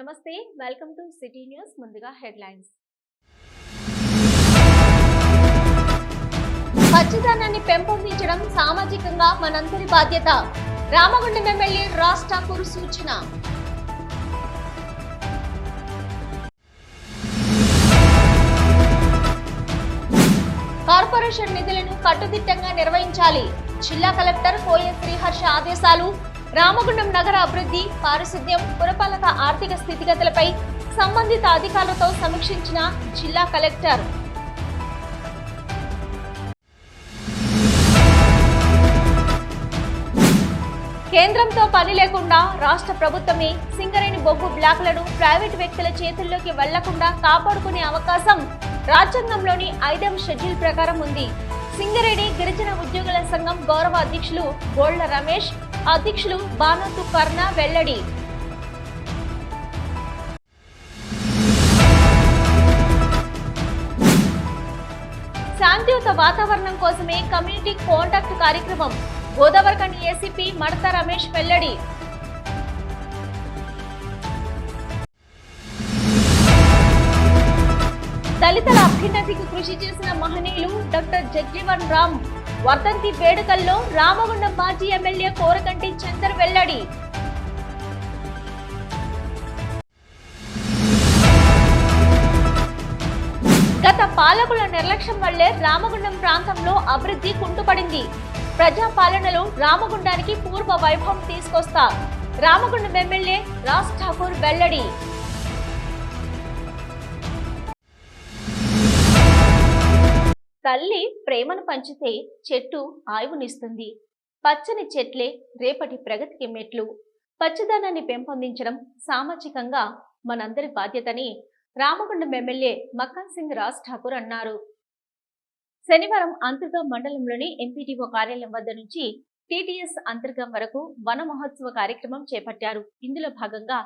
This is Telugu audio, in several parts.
నమస్తే వెల్కమ్ టు సిటీ న్యూస్ ముందుగా హెడ్లైన్స్ పచ్చదనాన్ని పెంపొందించడం సామాజికంగా మనందరి బాధ్యత రామగుండం ఎమ్మెల్యే రాజ్ ఠాకూర్ సూచన కార్పొరేషన్ నిధులను కట్టుదిట్టంగా నిర్వహించాలి జిల్లా కలెక్టర్ కోయ శ్రీహర్ష ఆదేశాలు రామగుండం నగర అభివృద్ధి పారిశుద్ధ్యం పురపాలక ఆర్థిక స్థితిగతులపై సంబంధిత అధికారులతో సమీక్షించిన జిల్లా కలెక్టర్ కేంద్రంతో పని లేకుండా రాష్ట్ర ప్రభుత్వమే సింగరేణి బొగ్గు బ్లాక్లను ప్రైవేటు వ్యక్తుల చేతుల్లోకి వెళ్లకుండా కాపాడుకునే అవకాశం రాజ్యాంగంలోని 5వ షెడ్యూల్ ప్రకారం ఉంది. సింగరేణి గిరిజన ఉద్యోగుల సంఘం గౌరవ అధ్యక్షులు గోళ్ల రమేష్, అధ్యక్షులు బానోతు కర్ణ వెల్లడి. శాంతియుత వాతావరణం కోసమే కమ్యూనిటీ కాంటాక్ట్ కార్యక్రమం గోదావరిఖని ఏసీపీ మడత రమేష్ వెల్లడి. దళితుల అభ్యున్నతికి కృషి చేసిన మహనీయులు డాక్టర్ జగ్జీవన్ రామ్ వర్ధంతి వేడుకల్లో రామగుండం మాజీ ఎమ్మెల్యే కోరకంటి చందర్ వెల్లడి. గత పాలకుల నిర్లక్ష్యం వల్లే రామగుండం ప్రాంతంలో అభివృద్ధి కుంటుపడింది. ప్రజా పాలనలో రామగుండానికి పూర్వ వైభవం తీసుకొస్తా రామగుండం ఎమ్మెల్యే రాజ్ ఠాకూర్ వెల్లడి. తల్లి ప్రేమను పంచితే చెట్టు ఆయువునిస్తుంది. పచ్చని చెట్లే రేపటి ప్రగతికి మెట్లు. పచ్చదనాన్ని పెంపొందించడం సామాజికంగా మనందరి బాధ్యతని రామగుండం ఎమ్మెల్యే మక్కన్ సింగ్ రాజ్ ఠాకూర్ అన్నారు. శనివారం అంతర్గం మండలంలోని ఎంపీటీఓ కార్యాలయం వద్ద నుంచి టీటీఎస్ అంతర్గం వరకు వన మహోత్సవ కార్యక్రమం చేపట్టారు. ఇందులో భాగంగా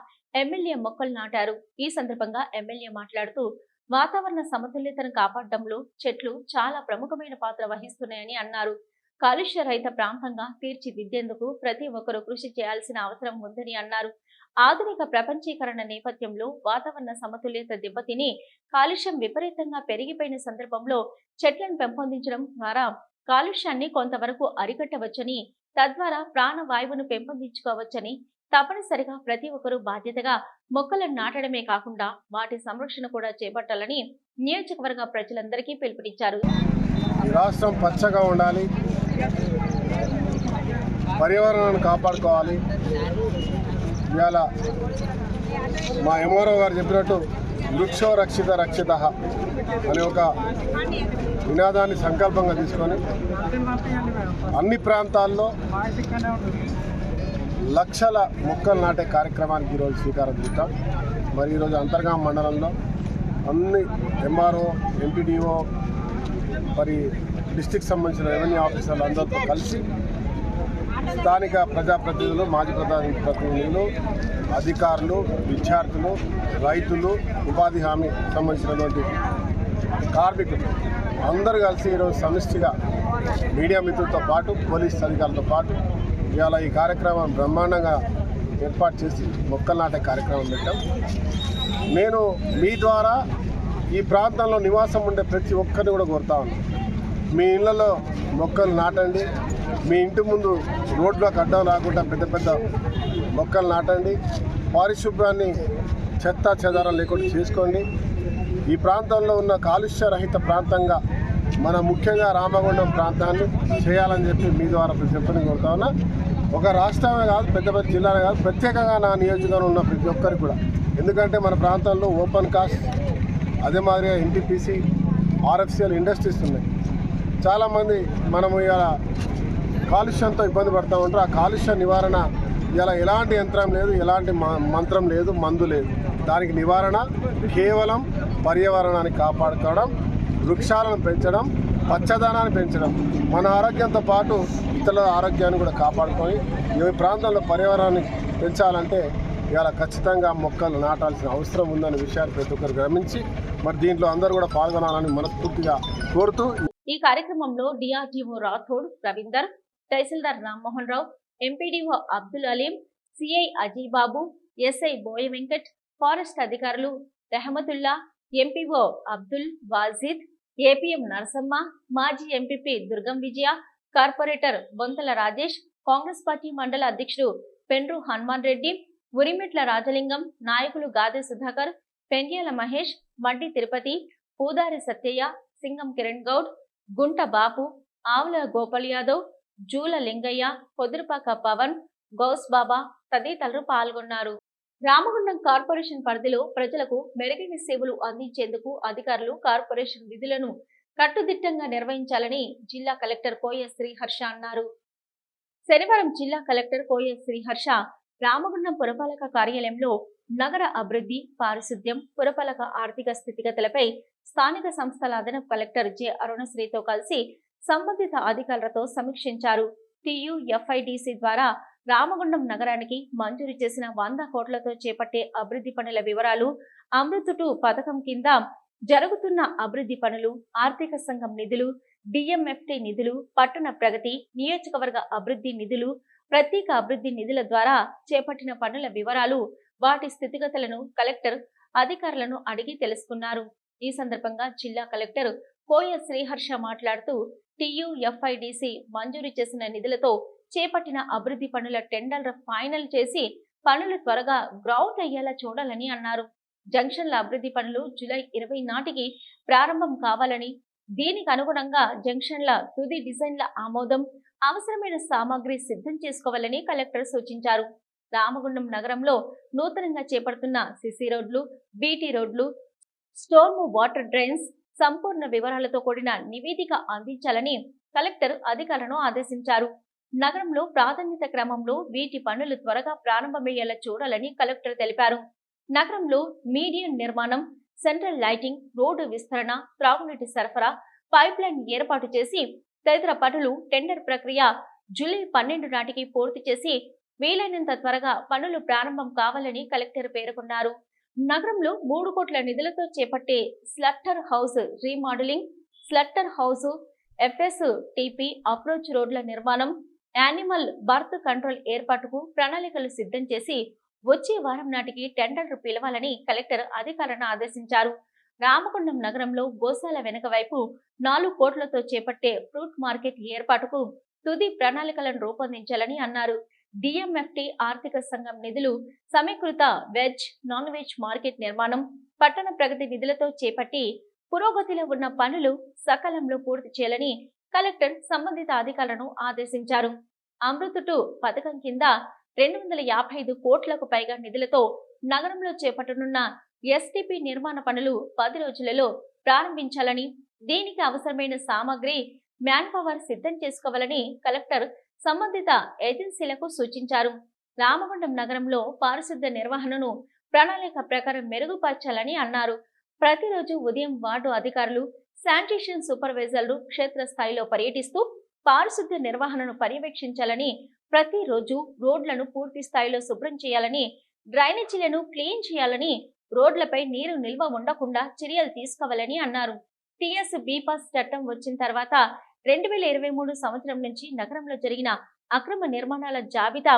ఎమ్మెల్యే మొక్కలు నాటారు. ఈ సందర్భంగా ఎమ్మెల్యే మాట్లాడుతూ వాతావరణ సమతుల్యతను కాపాడడంలో చెట్లు చాలా ప్రముఖమైన పాత్ర వహిస్తున్నాయని అన్నారు. కాలుష్య రహిత ప్రాంతంగా తీర్చిదిద్దేందుకు ప్రతి ఒక్కరూ కృషి చేయాల్సిన అవసరం ఉందని అన్నారు. ఆధునిక ప్రపంచీకరణ నేపథ్యంలో వాతావరణ సమతుల్యత దెబ్బతిని కాలుష్యం విపరీతంగా పెరిగిపోయిన సందర్భంలో చెట్లను పెంపొందించడం ద్వారా కాలుష్యాన్ని కొంతవరకు అరికట్టవచ్చని, తద్వారా ప్రాణవాయువును పెంపొందించుకోవచ్చని, తప్పనిసరిగా ప్రతి ఒక్కరూ బాధ్యతగా మొక్కలను నాటడమే కాకుండా వాటి సంరక్షణ కూడా చేపట్టాలని నియోజకవర్గ ప్రజలందరికీ పిలుపునిచ్చారు. రాష్ట్రం పచ్చగా ఉండాలి, పర్యావరణాన్ని కాపాడుకోవాలి. ఇవాళ మా ఎంఆర్ఓ గారు చెప్పినట్టు వృక్షో రక్షిత రక్షిత అనే ఒక నినాదాన్ని సంకల్పంగా తీసుకొని అన్ని ప్రాంతాల్లో లక్షల మొక్కలు నాటే కార్యక్రమానికి ఈరోజు శ్రీకారం చుట్టాం. మరి ఈరోజు అంతర్గాం మండలంలో అన్ని ఎంఆర్ఓ, ఎంపీడీఓ, మరి డిస్టిక్ సంబంధించిన రెవెన్యూ ఆఫీసర్లు అందరితో కలిసి స్థానిక ప్రజాప్రతినిధులు, మాజీ ప్రతినిధులు, అధికారులు, విద్యార్థులు, రైతులు, ఉపాధి హామీ సంబంధించినటువంటి కార్మికులు అందరూ కలిసి ఈరోజు సమిష్టిగా మీడియా మిత్రులతో పాటు పోలీస్ అధికారులతో పాటు ఇవాళ ఈ కార్యక్రమం బ్రహ్మాండంగా ఏర్పాటు చేసి మొక్కలు నాటే కార్యక్రమం పెట్టాం. నేను మీ ద్వారా ఈ ప్రాంతంలో నివాసం ఉండే ప్రతి ఒక్కరిని కూడా కోరుతా ఉన్నాను. మీ ఇళ్లలో మొక్కలు నాటండి. మీ ఇంటి ముందు రోడ్లకు అడ్డం రాకుండా పెద్ద పెద్ద మొక్కలు నాటండి. పారిశుభ్రాన్ని చెత్త చెదారం లేకుండా చేసుకోండి. ఈ ప్రాంతంలో ఉన్న కాలుష్య రహిత ప్రాంతంగా మన ముఖ్యంగా రామగుండం ప్రాంతాన్ని చేయాలని చెప్పి మీ ద్వారా చెప్పని కోరుతా ఉన్నా. ఒక రాష్ట్రమే కాదు, పెద్ద పెద్ద జిల్లానే కాదు, ప్రత్యేకంగా నా నియోజకవర్గంలో ఉన్న ప్రతి ఒక్కరికి కూడా. ఎందుకంటే మన ప్రాంతంలో ఓపెన్ కాస్ట్, అదే మాదిరిగా ఎన్టీపీసీ, ఆర్ఎఫ్సిఎల్ ఇండస్ట్రీస్ ఉన్నాయి. చాలామంది మనము ఇలా కాలుష్యంతో ఇబ్బంది పడుతూ ఉంటారు. ఆ కాలుష్య నివారణ ఇలా ఎలాంటి యంత్రం లేదు, ఎలాంటి మంత్రం లేదు, మందు లేదు. దానికి నివారణ కేవలం పర్యావరణాన్ని కాపాడుకోవడం, వృక్షాలను పెంచడం, పచ్చదనాన్ని పెంచడం, మన ఆరోగ్యంతో పాటు ఇతరుల ఆరోగ్యాన్ని కూడా కాపాడుకొని ఈ ప్రాంతంలో పర్యావరణాన్ని పెంచాలంటే ఇవాళ ఖచ్చితంగా మొక్కలు నాటాల్సిన అవసరం ఉందనే విషయాన్ని ప్రతి ఒక్కరు గమనించి మరి దీంట్లో అందరూ కూడా పాల్గొనాలని మనస్ఫూర్తిగా కోరుతూ ఈ కార్యక్రమంలో డిఆర్డీఓ రాథోడ్ రవీందర్, తహసీల్దార్ రామ్మోహన్ రావు, ఎంపీడీఓ అబ్దుల్ అలీం, సిఐ అజయ్ బాబు, ఎస్ఐ బోయ వెంకట్, ఫారెస్ట్ అధికారులు రెహమతుల్లా, ఎంపీఓ అబ్దుల్ వాజిద్, ఏపీఎం నరసమ్మ, మాజీ ఎంపీపీ దుర్గం విజయ, కార్పొరేటర్ బొంతల రాజేష్, కాంగ్రెస్ పార్టీ మండల అధ్యక్షుడు పెండ్రు హనుమాన్ రెడ్డి, ఉరిమిట్ల రాజలింగం, నాయకులు గాదె సుధాకర్, పెండ్యాల మహేష్, మడ్డి తిరుపతి, పూదారి సత్యయ్య, సింగం కిరణ్ గౌడ్, గుంట బాపు, ఆవుల గోపాల్ యాదవ్, జూల లింగయ్య, పొదురుపాక పవన్, గౌస్ బాబా తదితరులు పాల్గొన్నారు. రామగుండం కార్పొరేషన్ పరిధిలో ప్రజలకు మెరుగైన సేవలు అందించేందుకు అధికారులు కార్పొరేషన్ విధులను కట్టుదిట్టంగా నిర్వహించాలని జిల్లా కలెక్టర్ కోయ శ్రీహర్ష అన్నారు. శనివారం జిల్లా కలెక్టర్ కోయ శ్రీహర్ష రామగుండం పురపాలక కార్యాలయంలో నగర అభివృద్ధి, పారిశుద్ధ్యం, పురపాలక ఆర్థిక స్థితిగతులపై స్థానిక సంస్థల అదనపు కలెక్టర్ జె అరుణశ్రీతో కలిసి సంబంధిత అధికారులతో సమీక్షించారు. TUFIDC ద్వారా రామగుండం నగరానికి మంజూరు చేసిన 100 కోట్లతో చేపట్టే అభివృద్ధి పనుల వివరాలు, అమృత్ 2 పథకం కింద జరుగుతున్న అభివృద్ధి పనులు, ఆర్థిక సంఘం నిధులు, DMFT నిధులు, పట్టణ ప్రగతి, నియోజకవర్గ అభివృద్ధి నిధులు, ప్రత్యేక అభివృద్ధి నిధుల ద్వారా చేపట్టిన పనుల వివరాలు, వాటి స్థితిగతులను కలెక్టర్ అధికారులను అడిగి తెలుసుకున్నారు. ఈ సందర్భంగా జిల్లా కలెక్టర్ కోయ శ్రీహర్ష మాట్లాడుతూ TUFIDC మంజూరు చేసిన నిధులతో చేపట్టిన అభివృద్ధి పనుల టెండర్లు ఫైనల్ చేసి పనులు త్వరగా గ్రౌండ్ అయ్యేలా చూడాలని అన్నారు. జంక్షన్ల అభివృద్ధి పనులు జూలై 20 నాటికి ప్రారంభం కావాలని, దీనికి అనుగుణంగా జంక్షన్ల తుది డిజైన్ల ఆమోదం, అవసరమైన సామాగ్రి సిద్ధం చేసుకోవాలని కలెక్టర్ సూచించారు. రామగుండం నగరంలో నూతనంగా చేపడుతున్న సిసి రోడ్లు, బీటీ రోడ్లు, స్టోర్మ్ వాటర్ డ్రైన్స్ సంపూర్ణ వివరాలతో కూడిన నివేదిక అందించాలని కలెక్టర్ అధికారులను ఆదేశించారు. నగరంలో ప్రాధాన్యత క్రమంలో వీటి పనులు త్వరగా ప్రారంభమయ్యేలా చూడాలని కలెక్టర్ తెలిపారు. నగరంలో మీడియం నిర్మాణం, సెంట్రల్ లైటింగ్, రోడ్డు విస్తరణ, త్రాగునీటి సరఫరా, పైప్ లైన్ ఏర్పాటు చేసి తదితర పనులు టెండర్ ప్రక్రియ జూలై 12 నాటికి పూర్తి చేసి వీలైనంత త్వరగా పనులు ప్రారంభం కావాలని కలెక్టర్ పేర్కొన్నారు. నగరంలో 3 కోట్ల నిధులతో చేపట్టే slaughter house remodelling, slaughter house, FSTP approach రోడ్ల నిర్మాణం, యానిమల్ బర్త్ కంట్రోల్ ఏర్పాటుకు ప్రణాళికలు సిద్ధం చేసి వచ్చే వారం నాటికి టెండర్లు పిలవాలని కలెక్టర్ అధికారులను ఆదేశించారు. రామగుండం నగరంలో గోశాల వెనుక వైపు 4 కోట్లతో చేపట్టే ఫ్రూట్ మార్కెట్ ఏర్పాటుకు తుది ప్రణాళికలను రూపొందించాలని అన్నారు. DMFT ఆర్థిక సంఘం నిధులు సమీకృత వెజ్, నాన్ వెజ్ మార్కెట్ నిర్మాణం, పట్టణ ప్రగతి నిధులతో చేపట్టి పురోగతిలో ఉన్న పనులు సకాలంలో పూర్తి చేయాలని కలెక్టర్ సంబంధిత అధికారులను ఆదేశించారు. అమృత్ 2 పథకం కింద 255 కోట్లకు పైగా నిధులతో నగరంలో చేపట్టనున్న STP నిర్మాణ పనులు 10 రోజులలో ప్రారంభించాలని, దీనికి అవసరమైన సామాగ్రి, మ్యాన్ పవర్ సిద్ధం చేసుకోవాలని కలెక్టర్ సంబంధిత ఏజెన్సీలకు సూచించారు. రామగుండం నగరంలో పారిశుద్ధ్య నిర్వహణను ప్రణాళిక ప్రకారం మెరుగుపరచాలని అన్నారు. ప్రతిరోజు ఉదయం వార్డు అధికారులు, శానిటేషన్ సూపర్వైజర్లు క్షేత్రస్థాయిలో పర్యటిస్తూ పారిశుద్ధ్య నిర్వహణను పర్యవేక్షించాలని, ప్రతిరోజు రోడ్లను పూర్తి స్థాయిలో శుభ్రం చేయాలని, డ్రైనేజీలను క్లీన్ చేయాలని, రోడ్లపై నీరు నిల్వ ఉండకుండా చర్యలు తీసుకోవాలని అన్నారు. TSB పాస్ చట్టం వచ్చిన తర్వాత 2023 సంవత్సరం నుంచి నగరంలో జరిగిన అక్రమ నిర్మాణాల జాబితా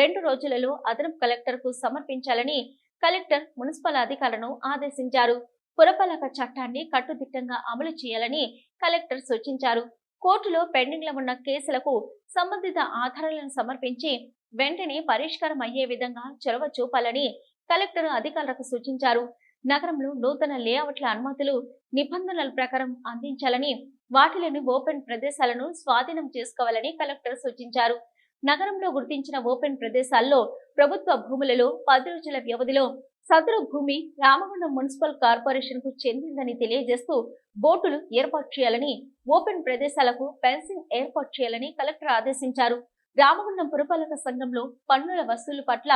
2 రోజులలో అదనపు కలెక్టర్కు సమర్పించాలని కలెక్టర్ మున్సిపల్ అధికారులను ఆదేశించారు. పురపాలక చట్టాన్ని కట్టుదిట్టంగా అమలు చేయాలని కలెక్టర్ సూచించారు. కోర్టులో పెండింగ్ లో ఉన్న కేసులకు సంబంధిత ఆధారాలను సమర్పించి వెంటనే పరిష్కారం అయ్యే విధంగా చొరవ చూపాలని కలెక్టర్ అధికారులకు సూచించారు. నగరంలో నూతన లేఅవుట్ల అనుమతులు నిబంధనల ప్రకారం అందించాలని, వాటిలోని ఓపెన్ ప్రదేశాలను స్వాధీనం చేసుకోవాలని కలెక్టర్ సూచించారు. నగరంలో గుర్తించిన ఓపెన్ ప్రదేశాల్లో ప్రభుత్వ భూములలో 10 రోజుల వ్యవధిలో సదరు భూమి రామగుండం మున్సిపల్ కార్పొరేషన్ కు చెందిందని తెలియజేస్తూ బోర్డులు ఏర్పాటు చేయాలని, ఓపెన్ ప్రదేశాలకు ఫెన్సింగ్ ఏర్పాటు చేయాలని కలెక్టర్ ఆదేశించారు. రామగుండం పురపాలక సంఘంలో పన్నుల వసూలు పట్ల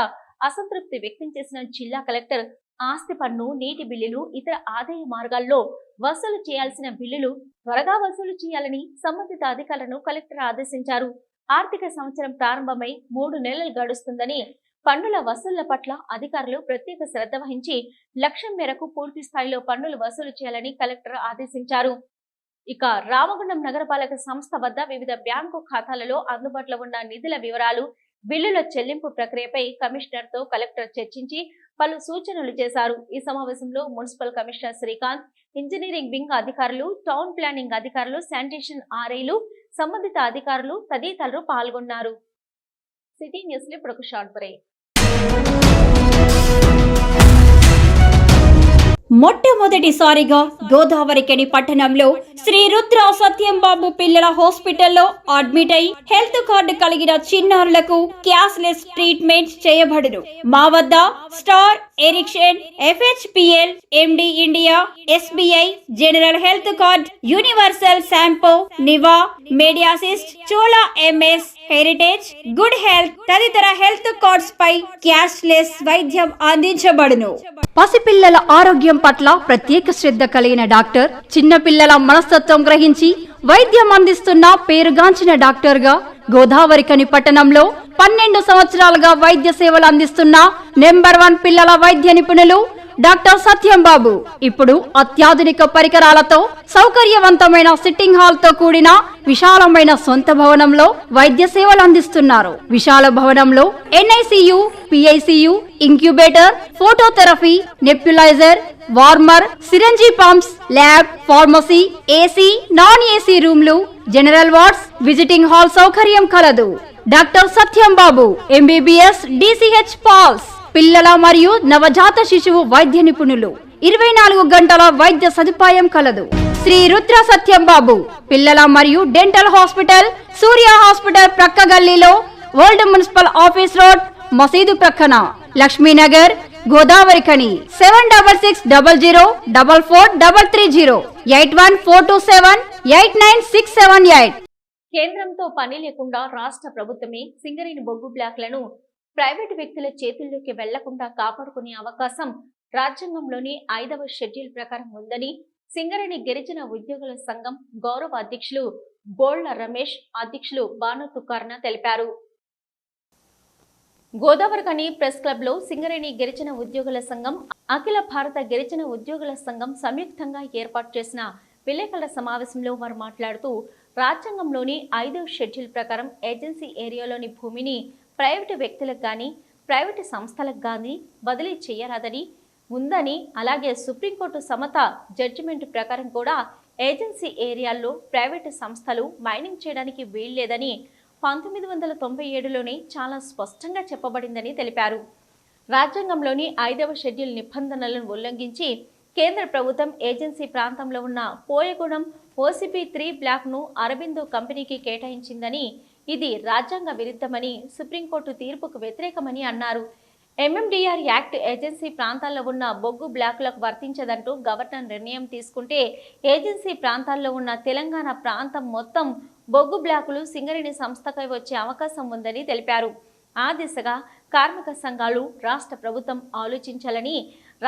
అసంతృప్తి వ్యక్తం చేసిన జిల్లా కలెక్టర్ ఆస్తి పన్ను, నీటి బిల్లులు, ఇతర ఆదాయ మార్గాల్లో వసూలు చేయాల్సిన బిల్లులు త్వరగా వసూలు చేయాలని సంబంధిత అధికారులను కలెక్టర్ ఆదేశించారు. ఆర్థిక సంవత్సరం ప్రారంభమై 3 నెలలు గడుస్తుందని, పన్నుల వసూళ్ల పట్ల అధికారులు ప్రత్యేక శ్రద్ధ వహించి లక్ష్యం మేరకు పూర్తి స్థాయిలో పన్నులు వసూలు చేయాలని కలెక్టర్ ఆదేశించారు. ఇక రామగుండం నగరపాలక సంస్థ వద్ద వివిధ బ్యాంకు ఖాతాలలో అందుబాటులో ఉన్న నిధుల వివరాలు, బిల్లుల చెల్లింపు ప్రక్రియపై కమిషనర్తో కలెక్టర్ చర్చించి పలు సూచనలు చేశారు. ఈ సమావేశంలో municipal commissioner Srikanth, engineering wing అధికారులు, టౌన్ ప్లానింగ్ అధికారులు, శానిటేషన్ ఆర్ఐలు, సంబంధిత అధికారులు తదితరులు పాల్గొన్నారు. సిటీ న్యూస్ లో ఇప్పుడు ఒక షార్ట్ బ్రేక్. మొట్టమొదటిసారిగా గోదావరికని పట్టణంలో శ్రీ రుద్ర సత్యంబాబు పిల్లల హాస్పిటల్లో అడ్మిట్ అయి హెల్త్ కార్డు కలిగిన చిన్నారులకు క్యాష్లెస్ ట్రీట్మెంట్ చేయబడును. మా వద్ద star, Ericson, FHPL, MD India, SBI, general health card, universal sompo, Niva, Medi Assist, Chola MS, Heritage, good health తదితర హెల్త్ కార్డ్స్ పై క్యాష్లెస్ వైద్యం అందించబడును. పసిపిల్లల ఆరోగ్యం పట్ల ప్రత్యేక శ్రద్ధ కలిగిన డాక్టర్, చిన్నపిల్లల మనస్తత్వం గ్రహించి వైద్యం అందిస్తున్న పేరుగాంచిన డాక్టర్ గా గోదావరికని పట్టణంలో 12 సంవత్సరాలుగా వైద్య సేవలు అందిస్తున్న నెంబర్ 1 పిల్లల వైద్య నిపుణులు డాక్టర్ సత్యంబాబు ఇప్పుడు అత్యాధునిక పరికరాలతో సౌకర్యవంతమైన సిట్టింగ్ హాల్ తో కూడిన విశాలమైన సొంత భవనంలో వైద్య సేవలు అందిస్తున్నారు. విశాల భవనంలో NICU, PICU, incubator, phototherapy, nebuliser, warmer, syringe pumps, lab, pharmacy, AC, non AC రూమ్లు, జనరల్ వార్డ్స్, విజిటింగ్ హాల్ సౌకర్యం కలదు. Doctor Satyambabu MBBS, DCH PALS, పిల్లల మరియు నవజాత శిశువు వైద్య నిపుణులు, 24 గంటల వైద్య సదుపాయం కలదు. శ్రీ రుద్ర సత్యంబాబు పిల్లల మరియు డెంటల్ హాస్పిటల్, సూర్య హాస్పిటల్ ప్రక్క గల్లీలో, ఓల్డ్ మున్సిపల్ ఆఫీస్ రోడ్, మసీదు ప్రక్కన, లక్ష్మీనగర్, గోదావరికని. 7600004430, 8142789678. కేంద్రంతో పని లేకుండా రాష్ట్ర ప్రభుత్వమే సింగరేణి బొగ్గు బ్లాక్లను ప్రైవేటు వ్యక్తుల చేతుల్లోకి వెళ్లకుండా కాపాడుకునే అవకాశం రాజ్యాంగంలోని 5వ షెడ్యూల్ ప్రకారం ఉందని సింగరేణి గిరిజన ఉద్యోగుల సంఘం గౌరవ అధ్యక్షులు బోళ్ల రమేష్, అధ్యక్షులు బాను తుకార్న తెలిపారు. గోదావరికని ప్రెస్ క్లబ్ లో సింగరేణి గిరిజన ఉద్యోగుల సంఘం, అఖిల భారత గిరిజన ఉద్యోగుల సంఘం సంయుక్తంగా ఏర్పాటు చేసిన విలేకరుల సమావేశంలో వారు మాట్లాడుతూ, రాజ్యాంగంలోని 5వ షెడ్యూల్ ప్రకారం ఏజెన్సీ ఏరియాలోని భూమిని ప్రైవేటు వ్యక్తులకు కానీ ప్రైవేటు సంస్థలకు కానీ బదిలీ చేయరాదని ఉందని, అలాగే సుప్రీంకోర్టు సమత జడ్జిమెంట్ ప్రకారం కూడా ఏజెన్సీ ఏరియాల్లో ప్రైవేటు సంస్థలు మైనింగ్ చేయడానికి వీల్లేదని 1997లోనే చాలా స్పష్టంగా చెప్పబడిందని తెలిపారు. రాజ్యాంగంలోని 5వ షెడ్యూల్ నిబంధనలను ఉల్లంఘించి కేంద్ర ప్రభుత్వం ఏజెన్సీ ప్రాంతంలో ఉన్న పోయగూడెం OCP3 బ్లాక్ను అరబిందో కంపెనీకి కేటాయించిందని, ఇది రాజ్యాంగ విరుద్ధమని, సుప్రీంకోర్టు తీర్పుకు వ్యతిరేకమని అన్నారు. MMDR యాక్ట్ ఏజెన్సీ ప్రాంతాల్లో ఉన్న బొగ్గు బ్లాకులకు వర్తించదంటూ గవర్నర్ నిర్ణయం తీసుకుంటే ఏజెన్సీ ప్రాంతాల్లో ఉన్న తెలంగాణ ప్రాంతం మొత్తం బొగ్గు బ్లాకులు సింగరేణి సంస్థకై వచ్చే అవకాశం ఉందని తెలిపారు. ఆ దిశగా కార్మిక సంఘాలు రాష్ట్ర ప్రభుత్వం ఆలోచించాలని,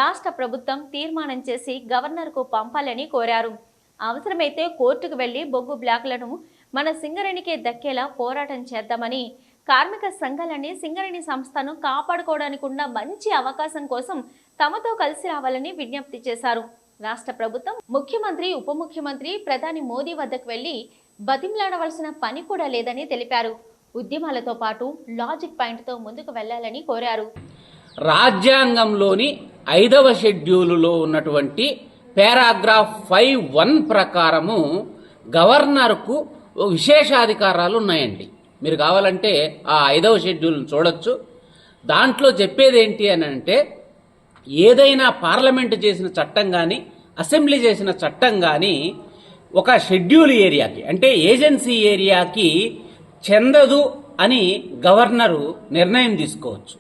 రాష్ట్ర ప్రభుత్వం తీర్మానం చేసి గవర్నర్కు పంపాలని కోరారు. అవసరమైతే కోర్టుకు వెళ్లి బొగ్గు బ్లాకులను మన సింగరేణికే దక్కేలా పోరాటం చేద్దామని, కార్మిక సంఘాలన్నీ సింగరేణి సంస్థను కాపాడుకోవడానికి ఉన్న మంచి అవకాశం కోసం తమతో కలిసి రావాలని విజ్ఞప్తి చేశారు. రాష్ట్ర ప్రభుత్వం ముఖ్యమంత్రి, ఉప ముఖ్యమంత్రి, ప్రధాని మోదీ వద్దకు వెళ్లి బతిమలాడవలసిన పని కూడా లేదని తెలిపారు. ఉద్యమాలతో పాటు లాజిక్ పాయింట్తో ముందుకు వెళ్లాలని కోరారు. రాజ్యాంగంలోని 5వ షెడ్యూలులో ఉన్నటువంటి పారాగ్రాఫ్ 5(1) ప్రకారము గవర్నర్కు విశేషాధికారాలు ఉన్నాయండి. మీరు కావాలంటే ఆ 5వ షెడ్యూల్ను చూడొచ్చు. దాంట్లో చెప్పేది ఏంటి అని అంటే, ఏదైనా పార్లమెంటు చేసిన చట్టం కానీ అసెంబ్లీ చేసిన చట్టం కానీ ఒక షెడ్యూల్ ఏరియాకి అంటే ఏజెన్సీ ఏరియాకి చెందదు అని గవర్నరు నిర్ణయం తీసుకోవచ్చు.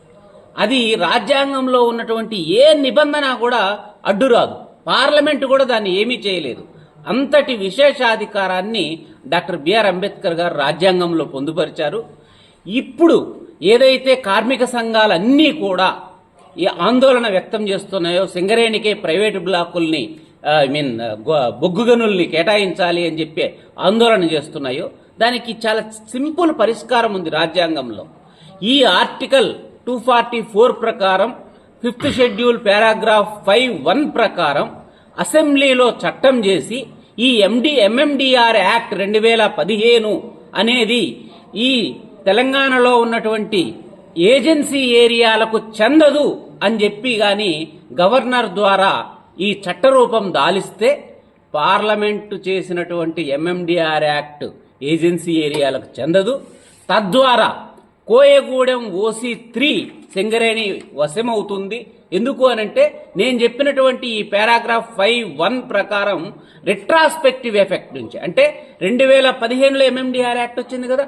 అది రాజ్యాంగంలో ఉన్నటువంటి ఏ నిబంధన కూడా అడ్డురాదు. పార్లమెంటు కూడా దాన్ని ఏమీ చేయలేదు. అంతటి విశేషాధికారాన్ని డాక్టర్ బిఆర్ అంబేద్కర్ గారు రాజ్యాంగంలో పొందుపరిచారు. ఇప్పుడు ఏదైతే కార్మిక సంఘాలన్నీ కూడా ఈ ఆందోళన వ్యక్తం చేస్తున్నాయో, సింగరేణికే ప్రైవేటు బ్లాకుల్ని బొగ్గు గనుల్ని కేటాయించాలి అని చెప్పి ఆందోళన చేస్తున్నాయో, దానికి చాలా సింపుల్ పరిష్కారం ఉంది రాజ్యాంగంలో. ఈ ఆర్టికల్ 244 ప్రకారం 5th షెడ్యూల్ పారాగ్రాఫ్ 5(1) ప్రకారం అసెంబ్లీలో చట్టం చేసి ఈ MMDR యాక్ట్ 2015 అనేది ఈ తెలంగాణలో ఉన్నటువంటి ఏజెన్సీ ఏరియాలకు చెందదు అని చెప్పి గాని గవర్నర్ ద్వారా ఈ చట్టరూపం దాలిస్తే పార్లమెంటు చేసినటువంటి ఎంఎండిఆర్ యాక్ట్ ఏజెన్సీ ఏరియాలకు చెందదు. తద్వారా కోయగూడెం OC3 సింగరేణి వశమవుతుంది. ఎందుకు అనంటే నేను చెప్పినటువంటి ఈ పారాగ్రాఫ్ 5(1) ప్రకారం రిట్రాస్పెక్టివ్ ఎఫెక్ట్ నుంచి, అంటే 2015లో ఎంఎండిఆర్ యాక్ట్ వచ్చింది కదా,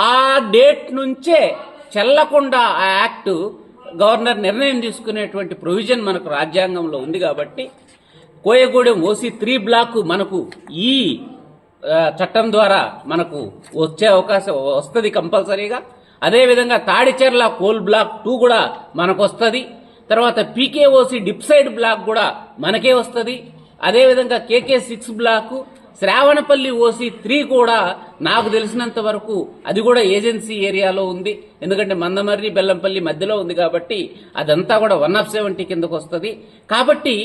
ఆ డేట్ నుంచే చెల్లకుండా ఆ యాక్ట్ గవర్నర్ నిర్ణయం తీసుకునేటువంటి ప్రొవిజన్ మనకు రాజ్యాంగంలో ఉంది. కాబట్టి కోయగూడెం OC3 బ్లాక్ మనకు ఈ చట్టం ద్వారా మనకు వచ్చే అవకాశం వస్తుంది కంపల్సరీగా. అదేవిధంగా తాడిచెర్ల కోల్ బ్లాక్ 2 కూడా మనకు వస్తుంది. తర్వాత PKOC డిప్సైడ్ బ్లాక్ కూడా మనకే వస్తుంది. అదేవిధంగా KK6 బ్లాక్, శ్రావణపల్లి OC3 కూడా నాకు తెలిసినంత వరకు అది కూడా ఏజెన్సీ ఏరియాలో ఉంది. ఎందుకంటే మందమర్రి బెల్లంపల్లి మధ్యలో ఉంది కాబట్టి అదంతా కూడా 170 కిందకు వస్తుంది. కాబట్టి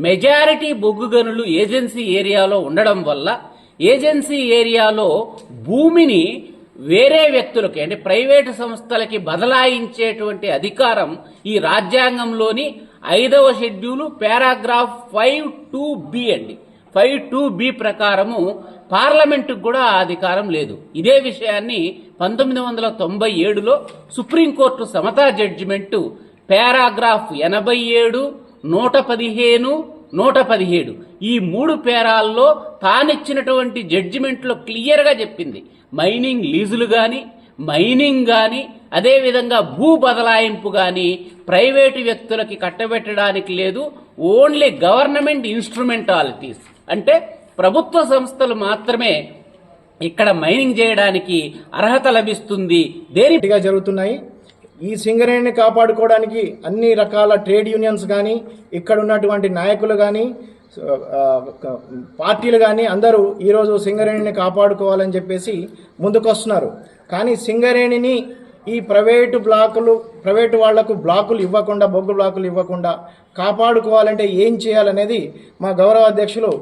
మెజారిటీ బొగ్గు గనులు ఏజెన్సీ ఏరియాలో ఉండడం వల్ల ఏజెన్సీ ఏరియాలో భూమిని వేరే వ్యక్తులకి, అంటే ప్రైవేటు సంస్థలకి బదలాయించేటువంటి అధికారం ఈ రాజ్యాంగంలోని 5వ షెడ్యూలు పారాగ్రాఫ్ 5(2)(b) అండి. 5(2)(b) ప్రకారము పార్లమెంటుకు కూడా ఆ అధికారం లేదు. ఇదే విషయాన్ని 1997లో సుప్రీంకోర్టు సమతా జడ్జిమెంటు పారాగ్రాఫ్ 87, 115, 117 ఈ 3 పేరాల్లో తానిచ్చినటువంటి జడ్జిమెంట్లో క్లియర్గా చెప్పింది, మైనింగ్ లీజులు కానీ, మైనింగ్ కానీ, అదేవిధంగా భూ బదలాయింపు కానీ ప్రైవేటు వ్యక్తులకి కట్టబెట్టడానికి లేదు. ఓన్లీ గవర్నమెంట్ ఇన్స్ట్రుమెంటాలిటీస్, అంటే ప్రభుత్వ సంస్థలు మాత్రమే ఇక్కడ మైనింగ్ చేయడానికి అర్హత లభిస్తుంది. దేనిగా జరుగుతున్నాయి. ఈ సింగరేణిని కాపాడుకోవడానికి అన్ని రకాల ట్రేడ్ యూనియన్స్ కానీ, ఇక్కడ ఉన్నటువంటి నాయకులు కానీ, పార్టీలు కానీ అందరూ ఈరోజు సింగరేణిని కాపాడుకోవాలని చెప్పేసి ముందుకొస్తున్నారు. కానీ సింగరేణిని ఈ ప్రైవేటు వాళ్లకు బ్లాకులు ఇవ్వకుండా, బొగ్గు బ్లాకులు ఇవ్వకుండా కాపాడుకోవాలంటే ఏం చేయాలనేది మా గౌరవ అధ్యక్షులు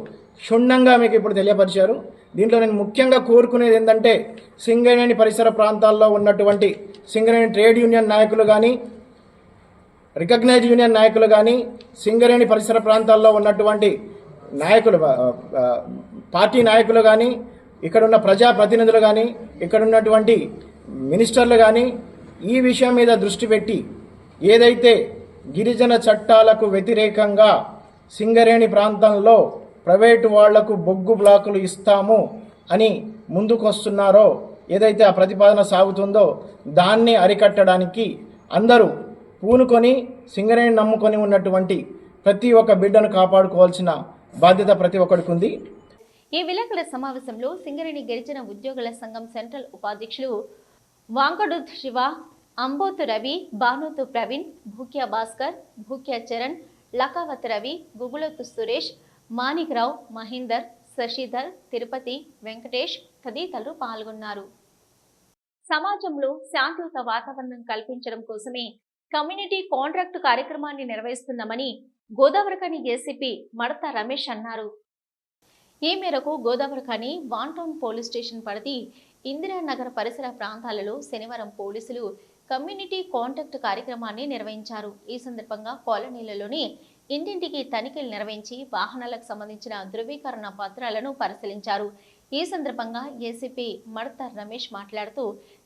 క్షుణ్ణంగా మీకు ఇప్పుడు తెలియపరిచారు. దీంట్లో నేను ముఖ్యంగా కోరుకునేది ఏంటంటే, సింగరేణి పరిసర ప్రాంతాల్లో ఉన్నటువంటి సింగరేణి ట్రేడ్ యూనియన్ నాయకులు కానీ, రికగ్నైజ్డ్ యూనియన్ నాయకులు కానీ, సింగరేణి పరిసర ప్రాంతాల్లో ఉన్నటువంటి నాయకులు, పార్టీ నాయకులు కానీ, ఇక్కడున్న ప్రజాప్రతినిధులు కానీ, ఇక్కడ ఉన్నటువంటి మినిస్టర్లు కానీ ఈ విషయం మీద దృష్టి పెట్టి ఏదైతే గిరిజన చట్టాలకు వ్యతిరేకంగా సింగరేణి ప్రాంతంలో ప్రైవేటు వాళ్లకు బొగ్గు బ్లాకులు ఇస్తాము అని ముందుకొస్తున్నారో, ఏదైతే ఆ ప్రతిపాదన సాగుతుందో దాన్ని అరికట్టడానికి అందరూ పూనుకొని సింగరేణి నమ్ముకొని ఉన్నటువంటి ప్రతి ఒక్క బిడ్డను కాపాడుకోవాల్సిన బాధ్యత ప్రతి ఒక్కరికి ఉంది. ఈ విలేకరుల సమావేశంలో సింగరేణి గిరిజన ఉద్యోగుల సంఘం సెంట్రల్ ఉపాధ్యక్షులు వాంకడుత్ శివ, అంబోతు రవి, బానోతు ప్రవీణ్, భూక్య భాస్కర్, భూక్య చరణ్, లకావత్ రవి, గుగులతు సురేష్, మాణిక్రావు, మహేందర్, శశిధర్, తిరుపతి, వెంకటేష్ తదితరులు పాల్గొన్నారు. సమాజంలో శాంతియుత వాతావరణం కల్పించడం కోసమే కమ్యూనిటీ కాంట్రాక్టు కార్యక్రమాన్ని నిర్వహిస్తున్నామని గోదావరిఖని ఏసీపీ మడత రమేష్ అన్నారు. ఈ మేరకు Godavarikhani one town police station పరిధి ఇందిరానగర్ పరిసర ప్రాంతాలలో శనివారం పోలీసులు కమ్యూనిటీ కాంటాక్ట్ కార్యక్రమాన్ని నిర్వహించారు. ఈ సందర్భంగా కాలనీలలోని ఇంటింటికి తనిఖీలు నిర్వహించి వాహనాలకు సంబంధించిన ధృవీకరణ పత్రాలను పరిశీలించారు. ఈ సందర్భంగా ఏసీపీ మడత రమేష్ మాట్లాడుతూ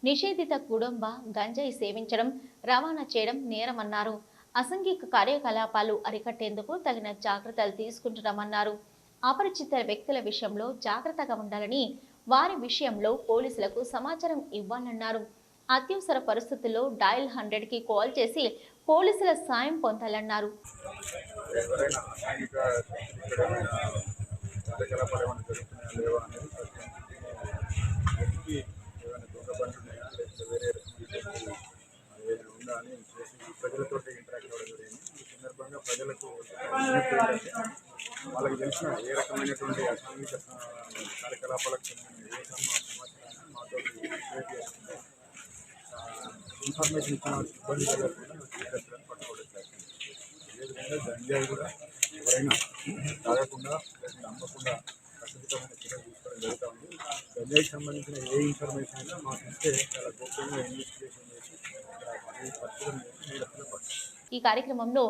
నిషేధిత కుటుంబ గంజాయి సేవించడం, రవాణా చేయడం నేరమన్నారు. అసాంఘిక కార్యకలాపాలు అరికట్టేందుకు తగిన జాగ్రత్తలు తీసుకుంటున్నామన్నారు. అపరిచిత వ్యక్తుల విషయంలో జాగ్రత్తగా ఉండాలని, వారి విషయంలో పోలీసులకు సమాచారం ఇవ్వాలన్నారు. అత్యవసర పరిస్థితుల్లో డయల్ 100కి కాల్ చేసి పోలీసుల సాయం పొందాలన్నారు. వాళ్ళకి తెలిసిన ఏ రకమైనటువంటి అసాంఘిక కార్యకలాపాలకు చెందిన ఏ సమాచారాన్ని మాతో షేర్ చేసుకుంటే ఇన్ఫర్మేషన్ ఇచ్చిన ఇబ్బంది కలగకుండా పట్టుకోవడం జరిగింది. అదేవిధంగా గంజాయి కూడా ఎవరైనా తాగకుండా లేదా అమ్మకుండా ఖచ్చితమైన చర్యలు తీసుకోవడం జరుగుతూ ఉంది. గంజాయికి సంబంధించిన ఏ ఇన్ఫర్మేషన్ అయినా మాకు ఇస్తే చాలా గోప్యంగా ఇన్వెస్టిగేషన్ చేసి పరిశోధన చేసి మీరు పడుతుంది. ఈ కార్యక్రమంలో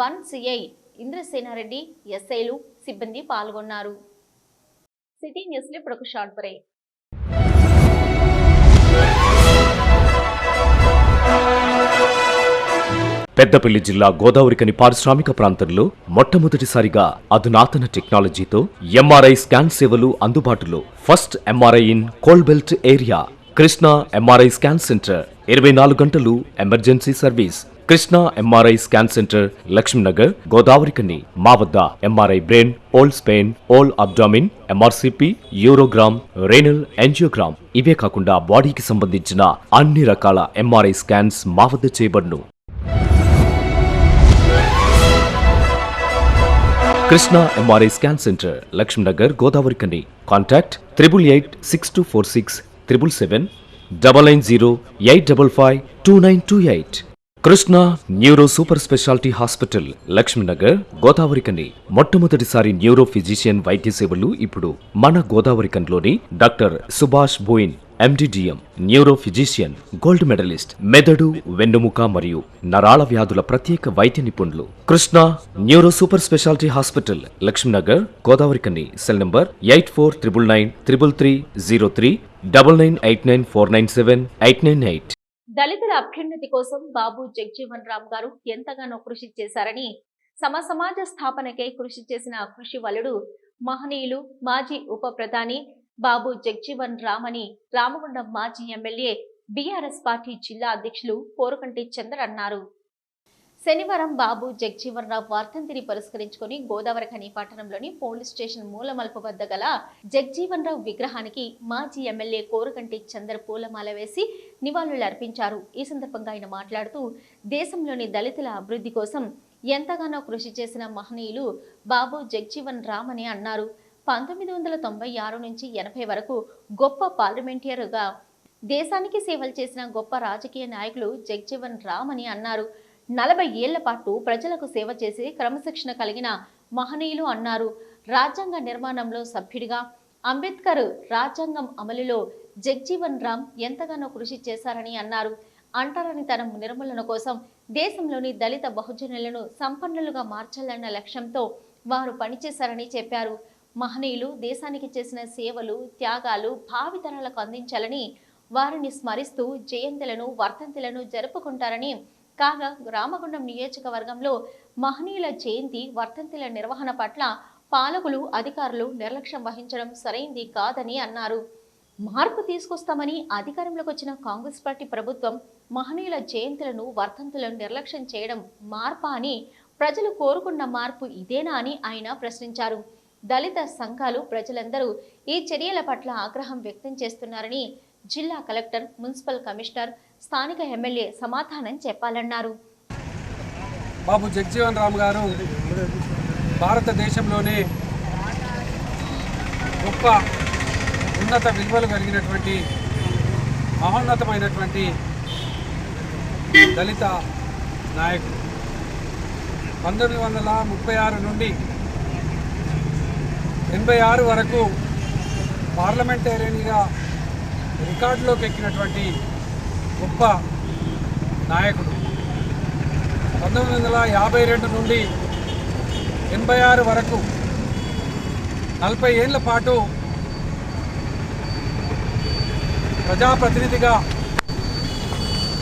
1 సిఐ ఇంద్రసేనారెడ్డి, ఎస్ఐలు, సిబ్బంది పాల్గొన్నారు. సిటీ న్యూస్లో ఇప్పుడు ఒక షార్ట్ బ్రేక్. పెద్దపల్లి జిల్లా గోదావరికని పారిశ్రామిక ప్రాంతంలో మొట్టమొదటిసారిగా అధునాతన టెక్నాలజీతో ఎంఆర్ఐ స్కాన్ సేవలు అందుబాటులో. First MRI in coal belt area. Krishna MRI scan centre 24 గంటలు emergency service. Krishna MRI scan centre, Lakshminagar, Godavarikhani. మా వద్ద MRI brain, whole spine, whole abdomen, MRCP, urogram, renal angiogram, ఇవే కాకుండా బాడీకి సంబంధించిన అన్ని రకాల ఎంఆర్ఐ స్కాన్స్ మా వద్ద చేయబడును. Krishna MRI scan centre, Lakshminagar, Godavarikhani. Contact 888646 777 990 855 2928. Krishna neuro super speciality hospital, Lakshminagar, Godavarikhani. మొట్టమొదటిసారి న్యూరో ఫిజిషియన్ వైద్య సేవలు ఇప్పుడు మన గోదావరికన్లోని doctor Subhash Boyin, MD DM, neuro physician, gold medallist, మెదడు, వెన్నుముక మరియు నరాల వ్యాధుల ప్రత్యేక వైద్య నిపుణులు. Krishna neuro super speciality hospital, Lakshminagar, Godavarikhani. Cell number 8499 333 03 9989 497 898. దళితుల అభ్యున్నతి కోసం బాబు జగ్జీవన్ రామ్ గారు ఎంతగానో కృషి చేశారని, సమాజ స్థాపనకై కృషి చేసిన కృషి వలుడు మహనీయులు మాజీ ఉప ప్రధాని బాబు జగ్జీవన్ రామ్ అని రామగుండం మాజీ ఎమ్మెల్యే బీఆర్ఎస్ పార్టీ జిల్లా అధ్యక్షులు కోరుకంటి చంద్ర అన్నారు. శనివారం బాబు జగ్జీవన్ రామ్ వర్ధంతిని పురస్కరించుకుని గోదావరిఖని పట్టణంలోని పోలీస్ స్టేషన్ మూలమలుపు వద్ద గల జగ్జీవన్ రామ్ విగ్రహానికి మాజీ ఎమ్మెల్యే కోరుకంటి చంద్ర పూలమాల వేసి నివాళులర్పించారు. ఈ సందర్భంగా ఆయన మాట్లాడుతూ, దేశంలోని దళితుల అభివృద్ధి కోసం ఎంతగానో కృషి చేసిన మహనీయులు బాబు జగ్జీవన్ రామ్ అని అన్నారు. 1996 నుంచి 80 వరకు గొప్ప పార్లమెంటరీగా దేశానికి సేవలు చేసిన గొప్ప రాజకీయ నాయకులు జగ్జీవన్ రామ్ అని అన్నారు. 40 ఏళ్ల పాటు ప్రజలకు సేవ చేసి క్రమశిక్షణ కలిగిన మహనీయులు అన్నారు. రాజ్యాంగ నిర్మాణంలో సభ్యుడిగా, అంబేద్కర్ రాజ్యాంగం అమలులో జగ్జీవన్ రామ్ ఎంతగానో కృషి చేశారని అన్నారు. అంటరానితనం నిర్మూలన కోసం దేశంలోని దళిత బహుజనులను సంపన్నులుగా మార్చాలన్న లక్ష్యంతో వారు పనిచేశారని చెప్పారు. మహనీయులు దేశానికి చేసిన సేవలు, త్యాగాలు భావితరాలకు అందించాలని వారిని స్మరిస్తూ జయంతులను, వర్ధంతులను జరుపుకుంటారని. కాగా రామగుండం నియోజకవర్గంలో మహనీయుల జయంతి, వర్ధంతుల నిర్వహణ పట్ల పాలకులు, అధికారులు నిర్లక్ష్యం వహించడం సరైంది కాదని అన్నారు. మార్పు తీసుకొస్తామని అధికారంలోకి వచ్చిన కాంగ్రెస్ పార్టీ ప్రభుత్వం మహనీయుల జయంతులను, వర్ధంతులను నిర్లక్ష్యం చేయడం మార్పా అని, ప్రజలు కోరుకున్న మార్పు ఇదేనా అని ఆయన ప్రశ్నించారు. దళిత సంఘాలు, ప్రజలందరూ ఈ చర్యల పట్ల ఆగ్రహం వ్యక్తం చేస్తున్నారని జిల్లా కలెక్టర్, మున్సిపల్ కమిషనర్, స్థానిక ఎమ్మెల్యే సమాధానం చెప్పాలన్నారు. బాబు జగ్జీవన్ రామ్ గారు భారతదేశంలోనే గొప్ప ఉన్నత విలువలు కలిగినటువంటి మహోన్నతమైనటువంటి దళిత నాయకుడు. 1936 నుండి 86 వరకు పార్లమెంటేరియన్గా రికార్డులోకి ఎక్కినటువంటి గొప్ప నాయకుడు. 1952 నుండి 86 వరకు 40 ఏళ్ల పాటు ప్రజాప్రతినిధిగా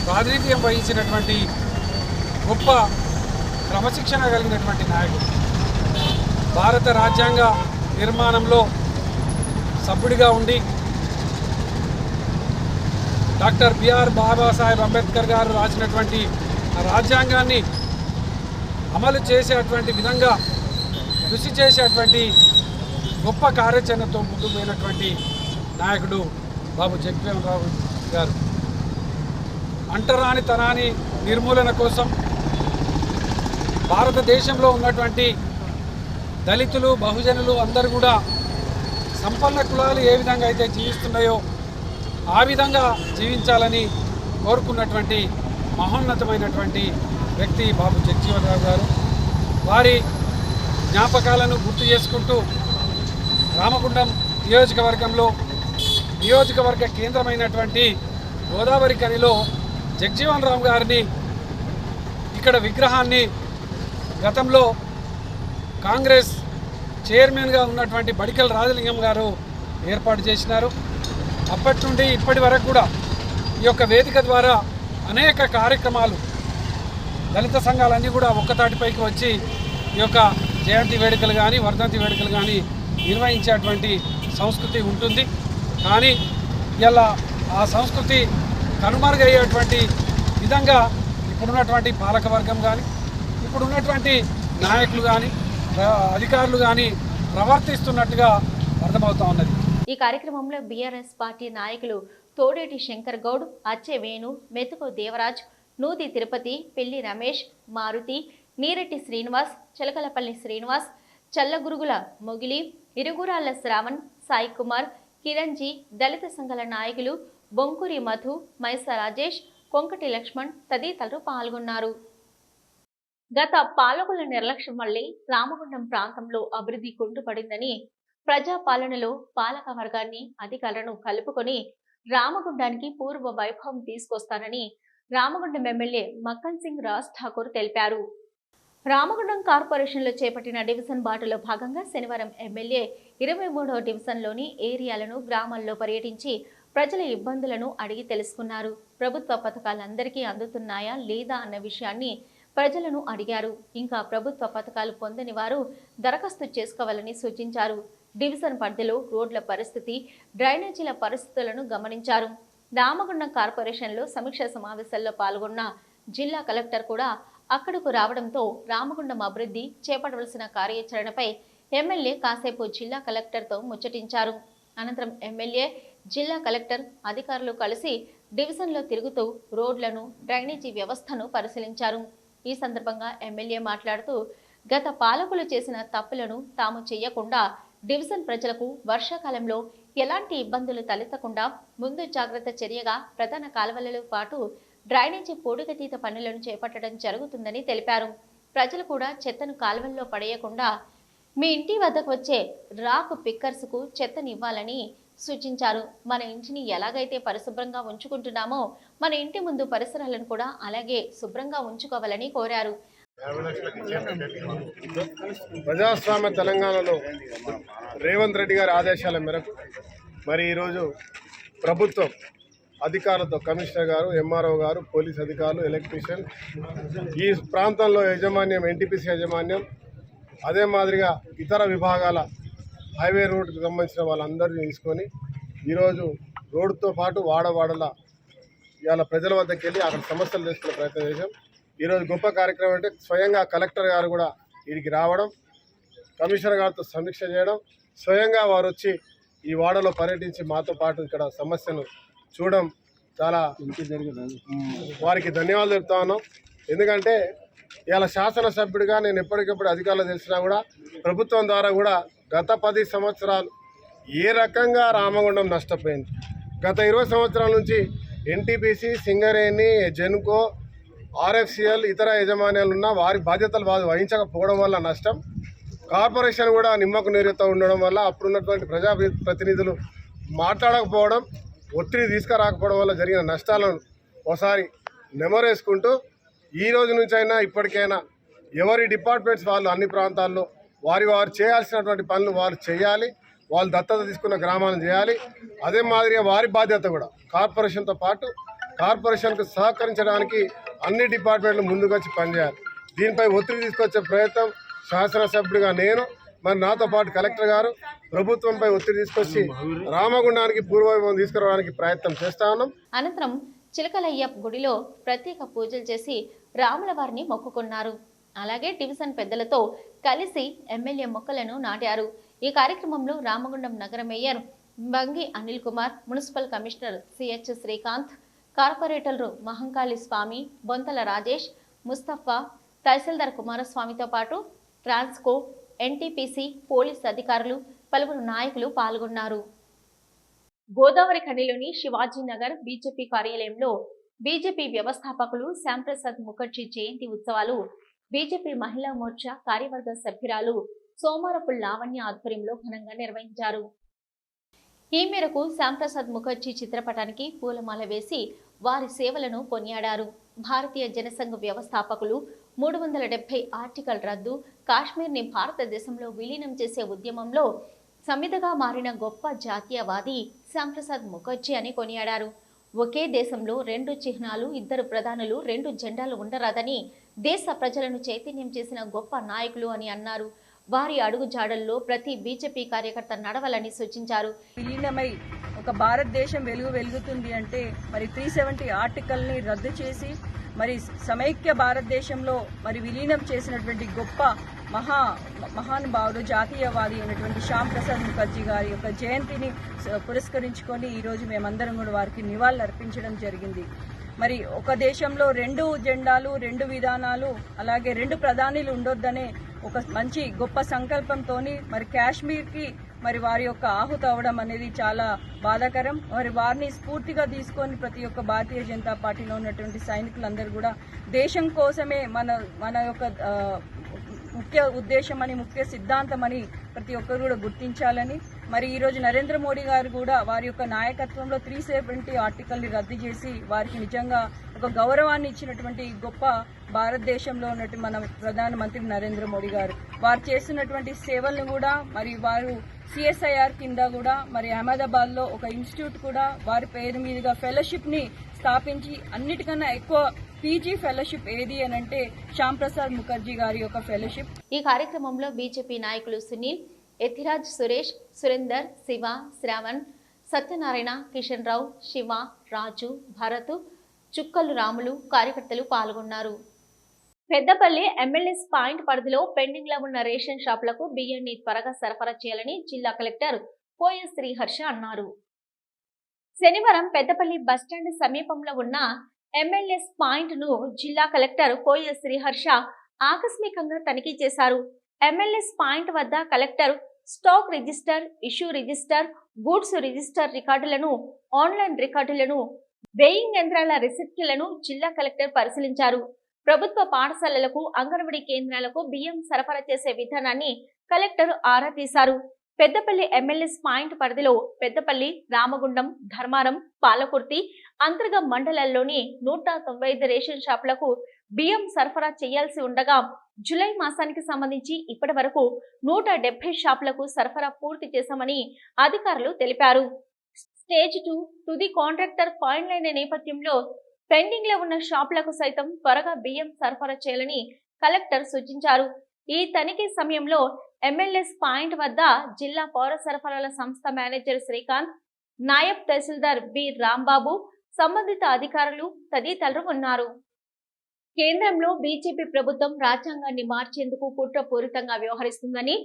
ప్రాతినిధ్యం వహించినటువంటి గొప్ప క్రమశిక్షణ కలిగినటువంటి నాయకుడు. భారత రాజ్యాంగ నిర్మాణంలో సభ్యుడిగా ఉండి డాక్టర్ బిఆర్ బాబాసాహెబ్ అంబేద్కర్ గారు రాసినటువంటి రాజ్యాంగాన్ని అమలు చేసేటువంటి విధంగా కృషి చేసేటువంటి గొప్ప కార్యాచరణతో ముందుకు పోయినటువంటి నాయకుడు బాబు జగ్జీవన్ రామ్ గారు. అంటరానితనాన్ని నిర్మూలన కోసం భారతదేశంలో ఉన్నటువంటి దళితులు, బహుజనులు అందరూ కూడా సంపన్న కులాలు ఏ విధంగా అయితే జీవిస్తున్నాయో ఆ విధంగా జీవించాలని కోరుకున్నటువంటి మహోన్నతమైనటువంటి వ్యక్తి బాబు జగ్జీవన్ రామ్ గారు. వారి జ్ఞాపకాలను గుర్తు చేసుకుంటూ రామగుండం నియోజకవర్గంలో నియోజకవర్గ కేంద్రమైనటువంటి గోదావరి ఖనిలో జగ్జీవన్ రామ్ గారిని ఇక్కడ విగ్రహాన్ని గతంలో కాంగ్రెస్ చైర్మన్గా ఉన్నటువంటి బడికల్ రాజలింగం గారు ఏర్పాటు చేసినారు. అప్పటి నుండి ఇప్పటి వరకు కూడా ఈ యొక్క వేదిక ద్వారా అనేక కార్యక్రమాలు దళిత సంఘాలన్నీ కూడా ఒక్కతాటిపైకి వచ్చి ఈ యొక్క జయంతి వేడుకలు కానీ వర్ధంతి వేడుకలు కానీ నిర్వహించేటువంటి సంస్కృతి ఉంటుంది. కానీ ఇలా ఆ సంస్కృతి కనుమరుగయ్యేటువంటి విధంగా ఇప్పుడున్నటువంటి పాలకవర్గం కానీ ఇప్పుడున్నటువంటి నాయకులు కానీ అధికారులు కానీ ప్రవర్తిస్తున్నట్టుగా అర్థమవుతా ఉన్నది. ఈ కార్యక్రమంలో బీఆర్ఎస్ పార్టీ నాయకులు తోడేటి శంకర్ గౌడ్, అచ్చే వేణు, మెతుకు దేవరాజ్, నూది తిరుపతి, పెళ్లి రమేష్, మారుతి, నీరెడ్డి శ్రీనివాస్, చిలకలపల్లి శ్రీనివాస్, చల్లగురుగుల మొగిలి, ఇరుగురాళ్ల శ్రావణ్, సాయి కుమార్, కిరణ్జీ, దళిత సంఘాల నాయకులు బొంకురి మధు, మైసా రాజేష్, కొంకటి లక్ష్మణ్ తదితరులు పాల్గొన్నారు. గత పాలకుల నిర్లక్ష్యం వల్లే రామగుండం ప్రాంతంలో అభివృద్ధి కుంటుపడిందని, ప్రజాపాలనలో పాలక వర్గాన్ని అధికారులను కలుపుకొని రామగుండానికి పూర్వ వైభవం తీసుకొస్తానని రామగుండం ఎమ్మెల్యే మక్కన్ సింగ్ రాజ్ ఠాకూర్ తెలిపారు. రామగుండం కార్పొరేషన్లో చేపట్టిన డివిజన్ బాటలో భాగంగా శనివారం ఎమ్మెల్యే 23వ డివిజన్లోని ఏరియాలను గ్రామాల్లో పర్యటించి ప్రజల ఇబ్బందులను అడిగి తెలుసుకున్నారు. ప్రభుత్వ పథకాలు అందరికీ అందుతున్నాయా లేదా అన్న విషయాన్ని ప్రజలను అడిగారు. ఇంకా ప్రభుత్వ పథకాలు పొందని వారు దరఖాస్తు చేసుకోవాలని సూచించారు. డివిజన్ పరిధిలో రోడ్ల పరిస్థితి, డ్రైనేజీల పరిస్థితులను గమనించారు. రామగుండం కార్పొరేషన్లో సమీక్ష సమావేశాల్లో పాల్గొన్న జిల్లా కలెక్టర్ కూడా అక్కడకు రావడంతో రామగుండం అభివృద్ధి చేపట్టవలసిన కార్యాచరణపై ఎమ్మెల్యే కాసేపు జిల్లా కలెక్టర్తో ముచ్చటించారు. అనంతరం ఎమ్మెల్యే, జిల్లా కలెక్టర్ అధికారులు కలిసి డివిజన్లో తిరుగుతూ రోడ్లను, డ్రైనేజీ వ్యవస్థను పరిశీలించారు. ఈ సందర్భంగా ఎమ్మెల్యే మాట్లాడుతూ గత పాలకులు చేసిన తప్పులను తాము చేయకుండా డివిజన్ ప్రజలకు వర్షాకాలంలో ఎలాంటి ఇబ్బందులు తలెత్తకుండా ముందు జాగ్రత్త చర్యగా ప్రధాన కాలువలతో పాటు డ్రైనేజీ పూడికతీత పనులను చేపట్టడం జరుగుతుందని తెలిపారు. ప్రజలు కూడా చెత్తను కాలువల్లో పడేయకుండా మీ ఇంటి వద్దకు వచ్చే రాక్ పిక్కర్స్కు చెత్తనివ్వాలని సూచించారు. మన ఇంటిని ఎలాగైతే పరిశుభ్రంగా ఉంచుకుంటున్నామో మన ఇంటి ముందు పరిసరాలను కూడా అలాగే శుభ్రంగా ఉంచుకోవాలని కోరారు. ప్రజాస్వామ్య తెలంగాణలో రేవంత్ రెడ్డి గారి ఆదేశాల మేరకు మరి ఈరోజు ప్రభుత్వం అధికారులతో కమిషనర్ గారు, ఎంఆర్ఓ గారు, పోలీస్ అధికారులు, ఎలక్ట్రీషియన్, ఈ ప్రాంతంలో యాజమాన్యం, ఎన్టీపీసీ యాజమాన్యం, అదే మాదిరిగా ఇతర విభాగాల హైవే రోడ్డుకు సంబంధించిన వాళ్ళందరినీ తీసుకొని ఈరోజు రోడ్డుతో పాటు వాడవాడల ఇవాళ ప్రజల వద్దకు వెళ్ళి అక్కడ సమస్యలు తెలుసుకునే ప్రయత్నం చేశాం. ఈరోజు గొప్ప కార్యక్రమం అంటే స్వయంగా కలెక్టర్ గారు కూడా వీడికి రావడం, కమిషనర్ గారితో సమీక్ష చేయడం, స్వయంగా వారు వచ్చి ఈ వాడలో పర్యటించి మాతో పాటు ఇక్కడ సమస్యను చూడడం చాలా వారికి ధన్యవాదాలు చెప్తా ఉన్నాం. ఎందుకంటే ఇవాళ శాసనసభ్యుడిగా నేను ఎప్పటికప్పుడు అధికారులు తెలిసినా కూడా ప్రభుత్వం ద్వారా కూడా గత 10 సంవత్సరాలు ఏ రకంగా రామగుండం నష్టపోయింది. గత 20 సంవత్సరాల నుంచి ఎన్టీపీసీ, సింగరేణి, జెన్కో, ఆర్ఎఫ్సిఎల్ ఇతర యజమాన్యాలు ఉన్న వారి బాధ్యతలు వారు వహించకపోవడం వల్ల నష్టం, కార్పొరేషన్ కూడా నిమ్మకు నీరుతో ఉండడం వల్ల అప్పుడున్నటువంటి ప్రజాప్రతినిధులు మాట్లాడకపోవడం, ఒత్తిడి తీసుకురాకపోవడం వల్ల జరిగిన నష్టాలను ఒకసారి నెమరేసుకుంటూ ఈ రోజు నుంచి అయినా ఇప్పటికైనా ఎవరి డిపార్ట్మెంట్స్ వాళ్ళు అన్ని ప్రాంతాల్లో వారు చేయాల్సినటువంటి పనులు వారు చేయాలి. వాళ్ళు దత్తత తీసుకున్న గ్రామాలను చేయాలి. అదే మాదిరిగా వారి బాధ్యత కూడా కార్పొరేషన్తో పాటు కార్పొరేషన్కు సహకరించడానికి అన్ని డిపార్ట్మెంట్లు ముందుకు వచ్చి పనిచేయాలి. దీనిపై ఒత్తిడి తీసుకొచ్చే ప్రయత్నం శాసనసభ్యుడిగా నేను, మరి నాతో పాటు కలెక్టర్ గారు ప్రభుత్వంపై ఒత్తిడి తీసుకొచ్చి రామగుండానికి పూర్వవైభవం తీసుకురావడానికి ప్రయత్నం చేస్తా ఉన్నాం. అనంతరం చిలకలయ్య గుడిలో ప్రత్యేక పూజలు చేసి రాముల వారిని మొక్కుకున్నారు. అలాగే డివిజన్ పెద్దలతో కలిసి ఎమ్మెల్యే మొక్కలను నాటారు. ఈ కార్యక్రమంలో రామగుండం నగర mayor Bangi Anil Kumar, municipal commissioner CH Srikanth, కార్పొరేటర్లు మహంకాళి స్వామి, బొంతల రాజేష్, ముస్తఫా, తహసీల్దార్ కుమారస్వామితో పాటు ట్రాన్స్కో, ఎన్టీపీసీ, పోలీస్ అధికారులు, పలువురు నాయకులు పాల్గొన్నారు. గోదావరి ఖనిలోని శివాజీనగర్ బీజేపీ కార్యాలయంలో బీజేపీ వ్యవస్థాపకులు శ్యాంప్రసాద్ ముఖర్జీ జయంతి ఉత్సవాలు బీజేపీ మహిళా మోర్చా కార్యవర్గ సభ్యురాలు సోమారపు లావణ్య ఆధ్వర్యంలో ఘనంగా నిర్వహించారు. ఈ మేరకు శ్యాంప్రసాద్ ముఖర్జీ చిత్రపటానికి పూలమాల వేసి వారి సేవలను కొనియాడారు. భారతీయ జనసంఘ వ్యవస్థాపకులు 370 ఆర్టికల్ రద్దు, కాశ్మీర్ని భారతదేశంలో విలీనం చేసే ఉద్యమంలో సమిధగా మారిన గొప్ప జాతీయవాది శ్యాంప్రసాద్ ముఖర్జీ అని కొనియాడారు. ఒకే దేశంలో 2 చిహ్నాలు, 2 ప్రధానులు, 2 జెండాలు ఉండరాదని దేశ ప్రజలను చైతన్యం చేసిన గొప్ప నాయకులు అని అన్నారు. వారి అడుగు జాడల్లో ప్రతి బీజేపీ కార్యకర్త నడవాలని సూచించారు. విలీనమై ఒక భారతదేశం వెలుగుతుంది అంటే మరి 370 ఆర్టికల్ని రద్దు చేసి మరి సమైక్య భారతదేశంలో మరి విలీనం చేసినటువంటి గొప్ప మహానుభావుడు, జాతీయవాది అయినటువంటి శ్యాంప్రసాద్ ముఖర్జీ గారి యొక్క జయంతిని పురస్కరించుకొని ఈరోజు మేమందరం కూడా వారికి నివాళులు అర్పించడం జరిగింది. మరి ఒక దేశంలో 2 జెండాలు, 2 విధానాలు, అలాగే 2 ప్రధానులు ఉండొద్దనే ఒక మంచి గొప్ప సంకల్పంతో మరి కాశ్మీర్కి మరి వారి యొక్క ఆహుతి అవడం అనేది చాలా బాధాకరం. మరి వారిని స్ఫూర్తిగా తీసుకొని ప్రతి ఒక్క భారతీయ జనతా పార్టీలో ఉన్నటువంటి సైనికులందరూ కూడా దేశం కోసమే మన యొక్క ముఖ్య ఉద్దేశం అని, ముఖ్య సిద్ధాంతం అని ప్రతి ఒక్కరు కూడా గుర్తించాలని, మరి ఈరోజు నరేంద్ర మోడీ గారు కూడా వారి యొక్క నాయకత్వంలో 370 ఆర్టికల్ని రద్దు చేసి వారికి నిజంగా ఒక గౌరవాన్ని ఇచ్చినటువంటి గొప్ప భారతదేశంలో ఉన్నటువంటి మన ప్రధానమంత్రి నరేంద్ర మోడీ గారు వారు చేస్తున్నటువంటి సేవలను కూడా మరి వారు CSIR కింద కూడా మరి అహ్మదాబాద్లో ఒక ఇన్స్టిట్యూట్ కూడా వారి పేరు మీదుగా ఫెలోషిప్ని స్థాపించి అన్నిటికన్నా ఎక్కువ PG ఫెలోషిప్ ఏది అని అంటే శ్యాంప్రసాద్ ముఖర్జీ గారి యొక్క ఫెలోషిప్. ఈ కార్యక్రమంలో బీజేపీ నాయకులు సునీల్, ఎథిరాజ్, సురేష్, సురేందర్, శివ, శ్రావణ్, సత్యనారాయణ, కిషన్ రావు, శివ, రాజు, భరత్, చుక్కలు రాములు కార్యకర్తలు పాల్గొన్నారు. పెద్దపల్లి ఎమ్మెల్యేస్ పాయింట్ పరిధిలో పెండింగ్ లో ఉన్న రేషన్ షాపులకు బియ్యాన్ని త్వరగా సరఫరా చేయాలని జిల్లా కలెక్టర్ పోయ శ్రీహర్ష అన్నారు. శనివారం పెద్దపల్లి బస్టాండ్ సమీపంలో ఉన్న ఎమ్మెల్యేస్ పాయింట్ ను జిల్లా కలెక్టర్ పోయ శ్రీహర్ష ఆకస్మికంగా తనిఖీ చేశారు. ఎమ్మెల్యేస్ పాయింట్ వద్ద collector stock register, issue register, goods register రికార్డులను, ఆన్లైన్ రికార్డులను, వేయింగ్ యంత్రాల రిసిప్ట్లను జిల్లా కలెక్టర్ పరిశీలించారు. ప్రభుత్వ పాఠశాలలకు, అంగన్వాడీ కేంద్రాలకు బియ్యం సరఫరా చేసే విధానాన్ని కలెక్టర్ ఆరా తీశారు. పెద్దపల్లి ఎమ్మెల్యేస్ పాయింట్ పరిధిలో పెద్దపల్లి, రామగుండం, ధర్మారం, పాలకుర్తి, అంతర్గం మండలాల్లోని 195 రేషన్ షాపులకు బియ్యం సరఫరా చేయాల్సి ఉండగా జూలై మాసానికి సంబంధించి ఇప్పటి వరకు 170 షాపులకు సరఫరా పూర్తి చేశామని అధికారులు తెలిపారు. స్టేజ్ 2 తుది కాంట్రాక్టర్ ఫైనల్ అయిన నేపథ్యంలో పెండింగ్ లో ఉన్న షాపులకు సైతం త్వరగా బియ్యం సరఫరా చేయాలని కలెక్టర్ సూచించారు. ఈ తనిఖీ సమయంలో ఎమ్మెల్యేస్ పాయింట్ వద్ద జిల్లా పౌర సరఫరాల సంస్థ మేనేజర్ శ్రీకాంత్, నాయబ్ తహసీల్దార్ బి రాంబాబు, సంబంధిత అధికారులు తదితరులు ఉన్నారు. కేంద్రంలో బీజేపీ ప్రభుత్వం రాజ్యాంగాన్ని మార్చేందుకు కుట్రపూరితంగా వ్యవహరిస్తుందని,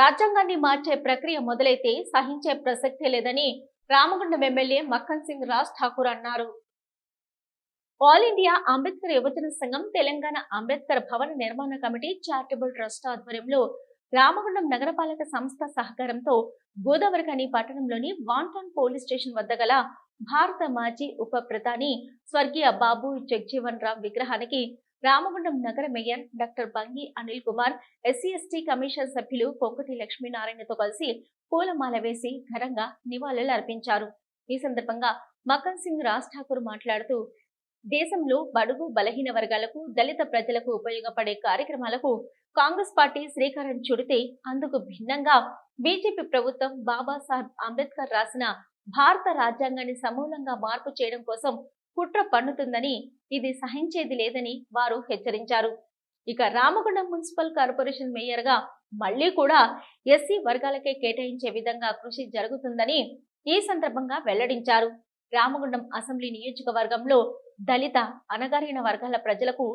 రాజ్యాంగాన్ని మార్చే ప్రక్రియ మొదలైతే సహించే ప్రసక్తే లేదని రామగుండం ఎమ్మెల్యే మక్కన్ సింగ్ రాజ్ ఠాకూర్ అన్నారు. ఆల్ ఇండియా అంబేద్కర్ యువజన సంఘం, తెలంగాణ అంబేద్కర్ భవన నిర్మాణ కమిటీ చారిటబుల్ ట్రస్ట్ ఆధ్వర్యంలో రామగుండం నగరపాలక సంస్థ సహకారంతో గోదావరిఖని పట్టణంలోని వాంటౌన్ పోలీస్ స్టేషన్ వద్ద గల భారత మాజీ ఉప ప్రధాని స్వర్గీయ బాబు జగ్జీవన్ రామ్ విగ్రహానికి రామగుండం నగర mayor doctor Bangi Anil Kumar, SC/ST commission సభ్యులు కొంకటి లక్ష్మీనారాయణతో కలిసి పూలమాల వేసి ఘనంగా నివాళులు అర్పించారు. ఈ సందర్భంగా మక్కన్ సింగ్ రాజ్ ఠాకూర్ మాట్లాడుతూ, దేశంలో బడుగు బలహీన వర్గాలకు, దళిత ప్రజలకు ఉపయోగపడే కార్యక్రమాలకు కాంగ్రెస్ పార్టీ శ్రీకారం చుడితే అందుకు భిన్నంగా బీజేపీ ప్రభుత్వం బాబాసాహెబ్ అంబేద్కర్ రాసిన భారత రాజ్యాంగాన్ని సమూలంగా మార్పు చేయడం కోసం కుట్ర పన్నుతుందని, ఇది సహించేది లేదని వారు హెచ్చరించారు. ఇక రామగుండం మున్సిపల్ కార్పొరేషన్ మేయర్ గా మళ్లీ కూడా SC వర్గాలకే కేటాయించే విధంగా కృషి జరుగుతుందని ఈ సందర్భంగా వెల్లడించారు. రామగుండం అసెంబ్లీ నియోజకవర్గంలో దళిత, అణగారిన వర్గాల ప్రజలకు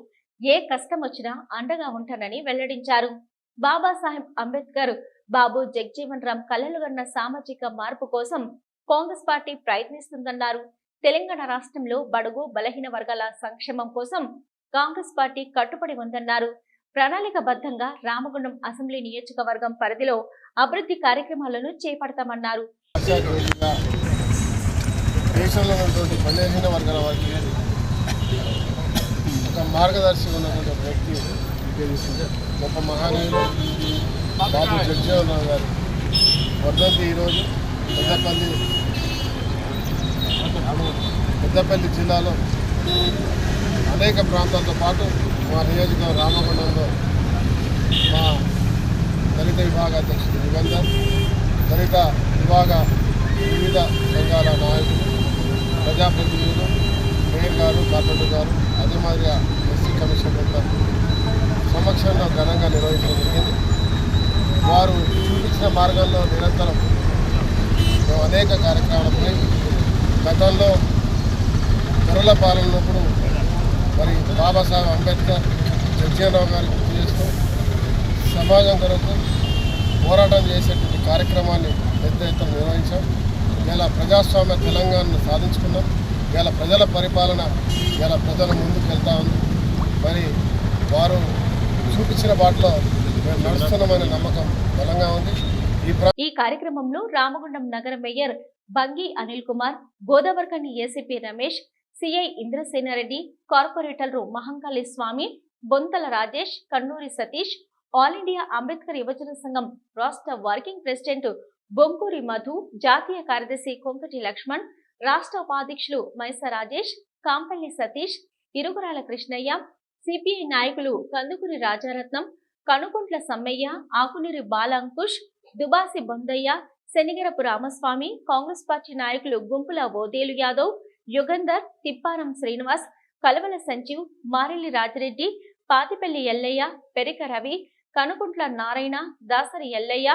ఏ కష్టం వచ్చినా అండగా ఉంటానని వెల్లడించారు. బాబాసాహెబ్ అంబేద్కర్, బాబు జగ్జీవన్ రామ్ కలలుగన్న సామాజిక మార్పు కోసం కాంగ్రెస్ పార్టీ ప్రయత్నిస్తుందన్నారు. తెలంగాణ రాష్ట్రంలో బడుగు బలహీన వర్గాల సంక్షేమం కోసం కాంగ్రెస్ పార్టీ కట్టుబడి ఉందన్నారు. ప్రణాళికబద్ధంగా రామగుండం అసెంబ్లీ నియోజకవర్గం పరిధిలో అభివృద్ధి కార్యక్రమాలను చేపడతామన్నారు. దేశంలో ఉన్నటువంటి బలహీన వర్గాల వారికి ఒక మార్గదర్శి ఉన్నటువంటి ఒక వ్యక్తి, గొప్ప మహానీయులు బాబు జగ్జీవన్ రామ్ గారు వర్ధంతి ఈరోజు. పెద్దపల్లి జిల్లాలో అనేక ప్రాంతాలతో పాటు మా నియోజకవర్గం రామగుండంలో మా దళిత విభాగ అధ్యక్షుడు యుగంధర్, దళిత విభాగ వివిధ సంఘాల నాయకులు, ప్రజాప్రతినిధులు, మేయర్ గారు, కార్పొరేటర్ గారు, అదే మాదిరిగా ఎస్సీ కమిషన్ సమక్షంలో ఘనంగా నిర్వహించడం జరిగింది. వారు చూపించిన మార్గంలో నిరంతరం మేము అనేక కార్యక్రమాలపై గతంలో ధరల పాలనప్పుడు మరి బాబాసాహెబ్ అంబేద్కర్, జగ్జీవన్ గారికి గుర్తు చేస్తూ సమాజం కొరకు పోరాటం చేసేటువంటి కార్యక్రమాన్ని పెద్ద ఎత్తున నిర్వహించాం. ఇలా ప్రజాస్వామ్య తెలంగాణను సాధించుకున్నాం. ఇలా ప్రజల పరిపాలన ఇలా ప్రజల ముందుకు వెళ్తా ఉంది. మరి వారు చూపించిన బాటలో మేము నడుస్తున్నామనే నమ్మకం బలంగా ఉంది. ఈ కార్యక్రమంలో రామగుండం నగర mayor Bangi Anil Kumar, Godavarikhani ACP Ramesh, CI Indrasena Reddy, కార్పొరేటర్లు మహంకాళి స్వామి, బొంతల రాజేష్, కన్నూరి సతీష్, ఆల్ ఇండియా అంబేద్కర్ యువజన సంఘం రాష్ట్ర వర్కింగ్ ప్రెసిడెంట్ బొంకూరి మధు, జాతీయ కార్యదర్శి కొంకటి లక్ష్మణ్, రాష్ట్ర ఉపాధ్యక్షులు మైస రాజేష్, కాంపల్లి సతీష్, ఇరుగురాల కృష్ణయ్య, సిపిఐ నాయకులు కందుకూరి రాజారత్నం, కనుకుంట్ల సమ్మయ్య, ఆకునూరి బాలంకుష్, దుబాసి బొందయ్య, శనిగరపు రామస్వామి, కాంగ్రెస్ పార్టీ నాయకులు గుంపుల ఓదేలు యాదవ్, యుగంధర్, తిప్పారం శ్రీనివాస్, కలవల సంజీవ్, మారెల్లి రాజిరెడ్డి, పాతిపల్లి ఎల్లయ్య, పెరిక రవి, కనుకుంట్ల నారాయణ, దాసరి ఎల్లయ్య,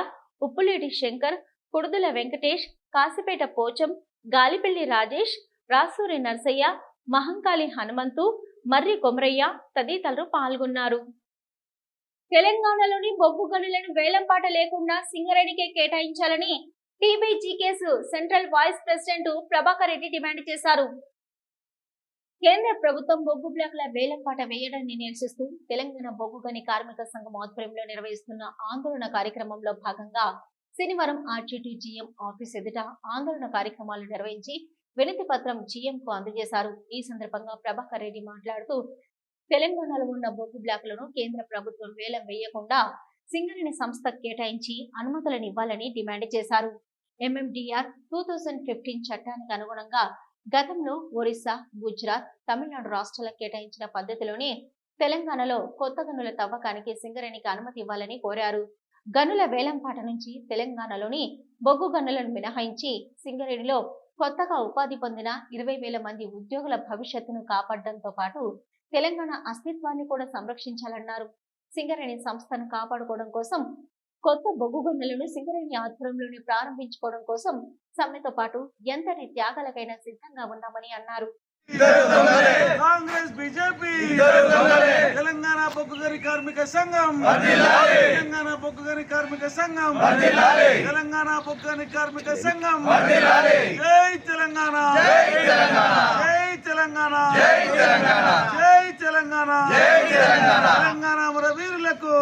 ఉప్పులేటి శంకర్, కుడుదుల వెంకటేష్, కాసిపేట పోచం, గాలిపల్లి రాజేష్, రాసూరి నర్సయ్య, మహంకాళి హనుమంతు, మర్రి కొమరయ్య తదితరులు పాల్గొన్నారు. తెలంగాణలోని బొగ్గు గనులను వేలంపాట లేకుండా సింగరేణికే కేటాయించాలని TBGKS central vice president Prabhakar Reddy demand చేశారు. కేంద్ర ప్రభుత్వం బొగ్గు బ్లాకుల వేలంపాట వేయడాన్ని నిరసిస్తూ తెలంగాణ బొగ్గు గని కార్మిక సంఘం ఆధ్వర్యంలో నిర్వహిస్తున్న ఆందోళన కార్యక్రమంలో భాగంగా శనివారం ఆర్జీటీజీఎం ఆఫీస్ ఎదుట ఆందోళన కార్యక్రమాలు నిర్వహించి వినతి పత్రం జీఎంకు అందజేశారు. ఈ సందర్భంగా ప్రభాకర్ రెడ్డి మాట్లాడుతూ తెలంగాణలో ఉన్న బొగ్గు బ్లాకులను కేంద్ర ప్రభుత్వం వేలం వేయకుండా సింగరేణి సంస్థ కేటాయించి అనుమతులను ఇవ్వాలని డిమాండ్ చేశారు. ఎంఎండిఆర్ 2015 చట్టానికి అనుగుణంగా గతంలో ఒరిస్సా, గుజరాత్, తమిళనాడు రాష్ట్రాలకు కేటాయించిన పద్ధతిలోనే తెలంగాణలో కొత్త గనుల తవ్వకానికి సింగరేణికి అనుమతి ఇవ్వాలని కోరారు. గనుల వేలంపాట నుంచి తెలంగాణలోని బొగ్గు గనులను మినహాయించి సింగరేణిలో కొత్తగా ఉపాధి పొందిన 20,000 మంది ఉద్యోగుల భవిష్యత్తును కాపాడడంతో పాటు తెలంగాణ అస్తిత్వాన్ని కూడా సంరక్షించాలన్నారు. సింగరేణి సంస్థను కాపాడుకోవడం కోసం కొత్త బొగ్గు గనులను సింగరేణి ఆధ్వర్యంలోనే ప్రారంభించుకోవడం కోసం సమ్మెతో పాటు ఎంతటి త్యాగాలకైనా సిద్ధంగా ఉన్నామని అన్నారు. కాంగ్రెస్ బీజేపీ తెలంగాణ బొగ్గు గని కార్మిక సంఘం, తెలంగాణ బొగ్గు గని కార్మిక సంఘం, తెలంగాణ బొగ్గు గని కార్మిక సంఘం, జై తెలంగాణ, జై తెలంగాణ, జై తెలంగాణ, తెలంగాణ మన వీరులకు,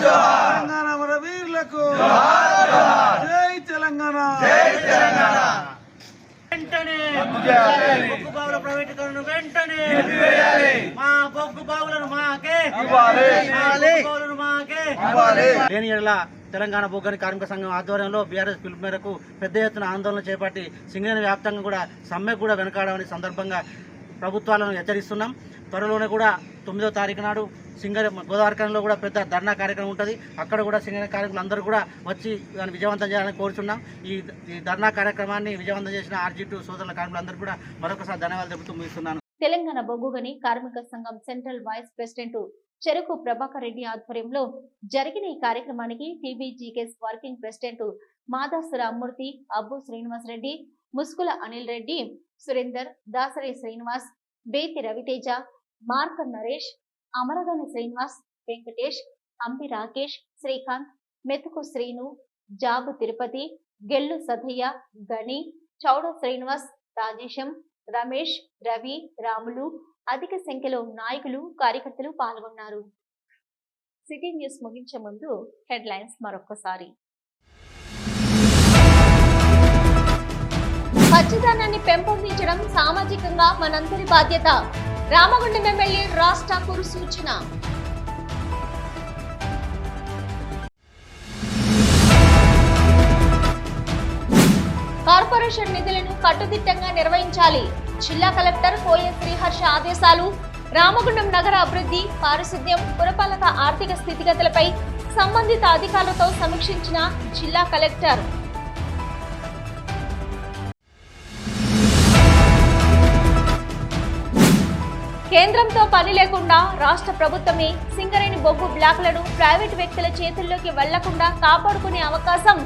తెలంగాణ మన వీరులకు, జై తెలంగాణ. వెంటనే బొగ్గు బావుల ప్రైవేటీకరణ వెంటనే, మా బొగ్గు బావులను మాకే లేని ఎడల తెలంగాణ బొగ్గు గని కార్మిక సంఘం ఆధ్వర్యంలో బీఆర్ఎస్ పిలుపు మేరకు పెద్ద ఎత్తున ఆందోళన చేపట్టి సింగరేణి వ్యాప్తంగా కూడా సమ్మె కూడా వెనకాడమని సందర్భంగా ప్రభుత్వాలను హెచ్చరిస్తున్నాం. త్వరలోనే కూడా 9వ తారీఖు నాడు గోదావరికనిలో కూడా పెద్ద ధర్నా కార్యక్రమం ఉంటుంది. అక్కడ కూడా సింగరేణి కార్మికులు అందరూ కూడా వచ్చి దాన్ని విజయవంతం చేయాలని కోరుతున్నాం. ఈ ధర్నా కార్యక్రమాన్ని విజయవంతం చేసిన ఆర్జీ2 సోదరుల కార్మికులందరూ కూడా మరొకసారి ధన్యవాదాలు చెబుతూ ముగిస్తున్నాను. తెలంగాణ బొగ్గు గని కార్మిక సంఘం సెంట్రల్ వైస్ ప్రెసిడెంట్ చెరుకు ప్రభాకర్ రెడ్డి ఆధ్వర్యంలో జరిగిన ఈ కార్యక్రమానికి TBGKS working president Madasu Rammurthy, Abbu Srinivas Reddy, Muskula Anil Reddy, Surender, Dasari Srinivas, Bethi Raviteja, Marka Naresh, Amaragani Srinivas, Venkatesh, Ampi Rakesh, Srikanth, Methuku Srinu, Jabu Tirupati, Gellu Sathaiah, Gani, Chouda Srinivas, Rajesham, Ramesh, Ravi, Ramulu అధిక సంఖ్యలో నాయకులు, కార్యకర్తలు పాల్గొన్నారు. సిటీ న్యూస్ ముగించే ముందు హెడ్లైన్స్ మరొకసారి. పచ్చదనాన్ని పెంపొందించడం సామాజికంగా మనందరి బాధ్యత. రామగుండం ఎమ్మెల్యే రాజ్ ఠాకూర్ సూచన. కార్పొరేషన్ నిధులను కట్టుదిట్టంగా నిర్వహించాలి. జిల్లా కలెక్టర్ కోయ శ్రీహర్ష ఆదేశాలు. రామగుండం నగర అభివృద్ధి, పారిశుద్ధ్యం, పురపాలక ఆర్థిక స్థితిగతులపై సంబంధిత అధికారులతో సమీక్షించిన జిల్లా కలెక్టర్. కేంద్రంతో పని లేకుండా రాష్ట్ర ప్రభుత్వమే సింగరేణి బొగ్గు బ్లాకులను ప్రైవేటు వ్యక్తుల చేతుల్లోకి వెళ్లకుండా కాపాడుకునే అవకాశం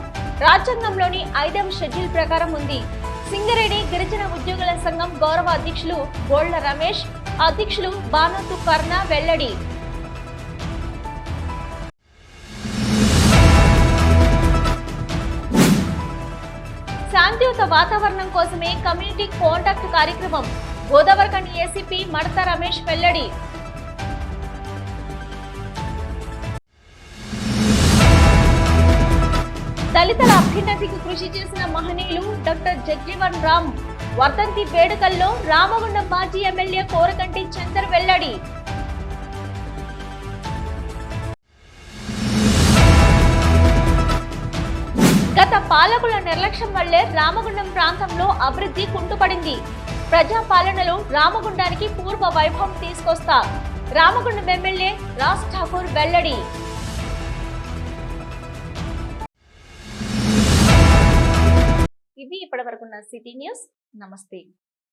రాజ్యాంగంలోని 5వ షెడ్యూల్ ప్రకారం ఉంది. సింగరేణి గిరిజన ఉద్యోగుల సంఘం గౌరవ అధ్యక్షులు బోళ్ల రమేష్, అధ్యక్షులు బానోతు కర్ణ వెల్లడి. శాంతియుత వాతావరణం కోసమే కమ్యూనిటీ కాంటాక్ట్ కార్యక్రమం. గోదావరిఖని ఏసీపీ మడత రమేష్ వెల్లడి. దళితుల అభ్యున్నతికి కృషి చేసిన మహనీయులు డాక్టర్ జగ్జీవన్ రామ్ వర్ధంతి వేడుకల్లో రామగుండం మాజీ ఎమ్మెల్యే కోరకంటి చందర్ వెల్లడి. గత పాలకుల నిర్లక్ష్యం వల్లే రామగుండం ప్రాంతంలో అభివృద్ధి కుంటుపడింది. ప్రజాపాలనలో రామగుండానికి పూర్వ వైభవం తీసుకొస్తా రామగుండం ఎమ్మెల్యే రాజ్ ఠాకూర్ వెల్లడి. ఇది ఇప్పటివరకున్న సిటీ న్యూస్. నమస్తే.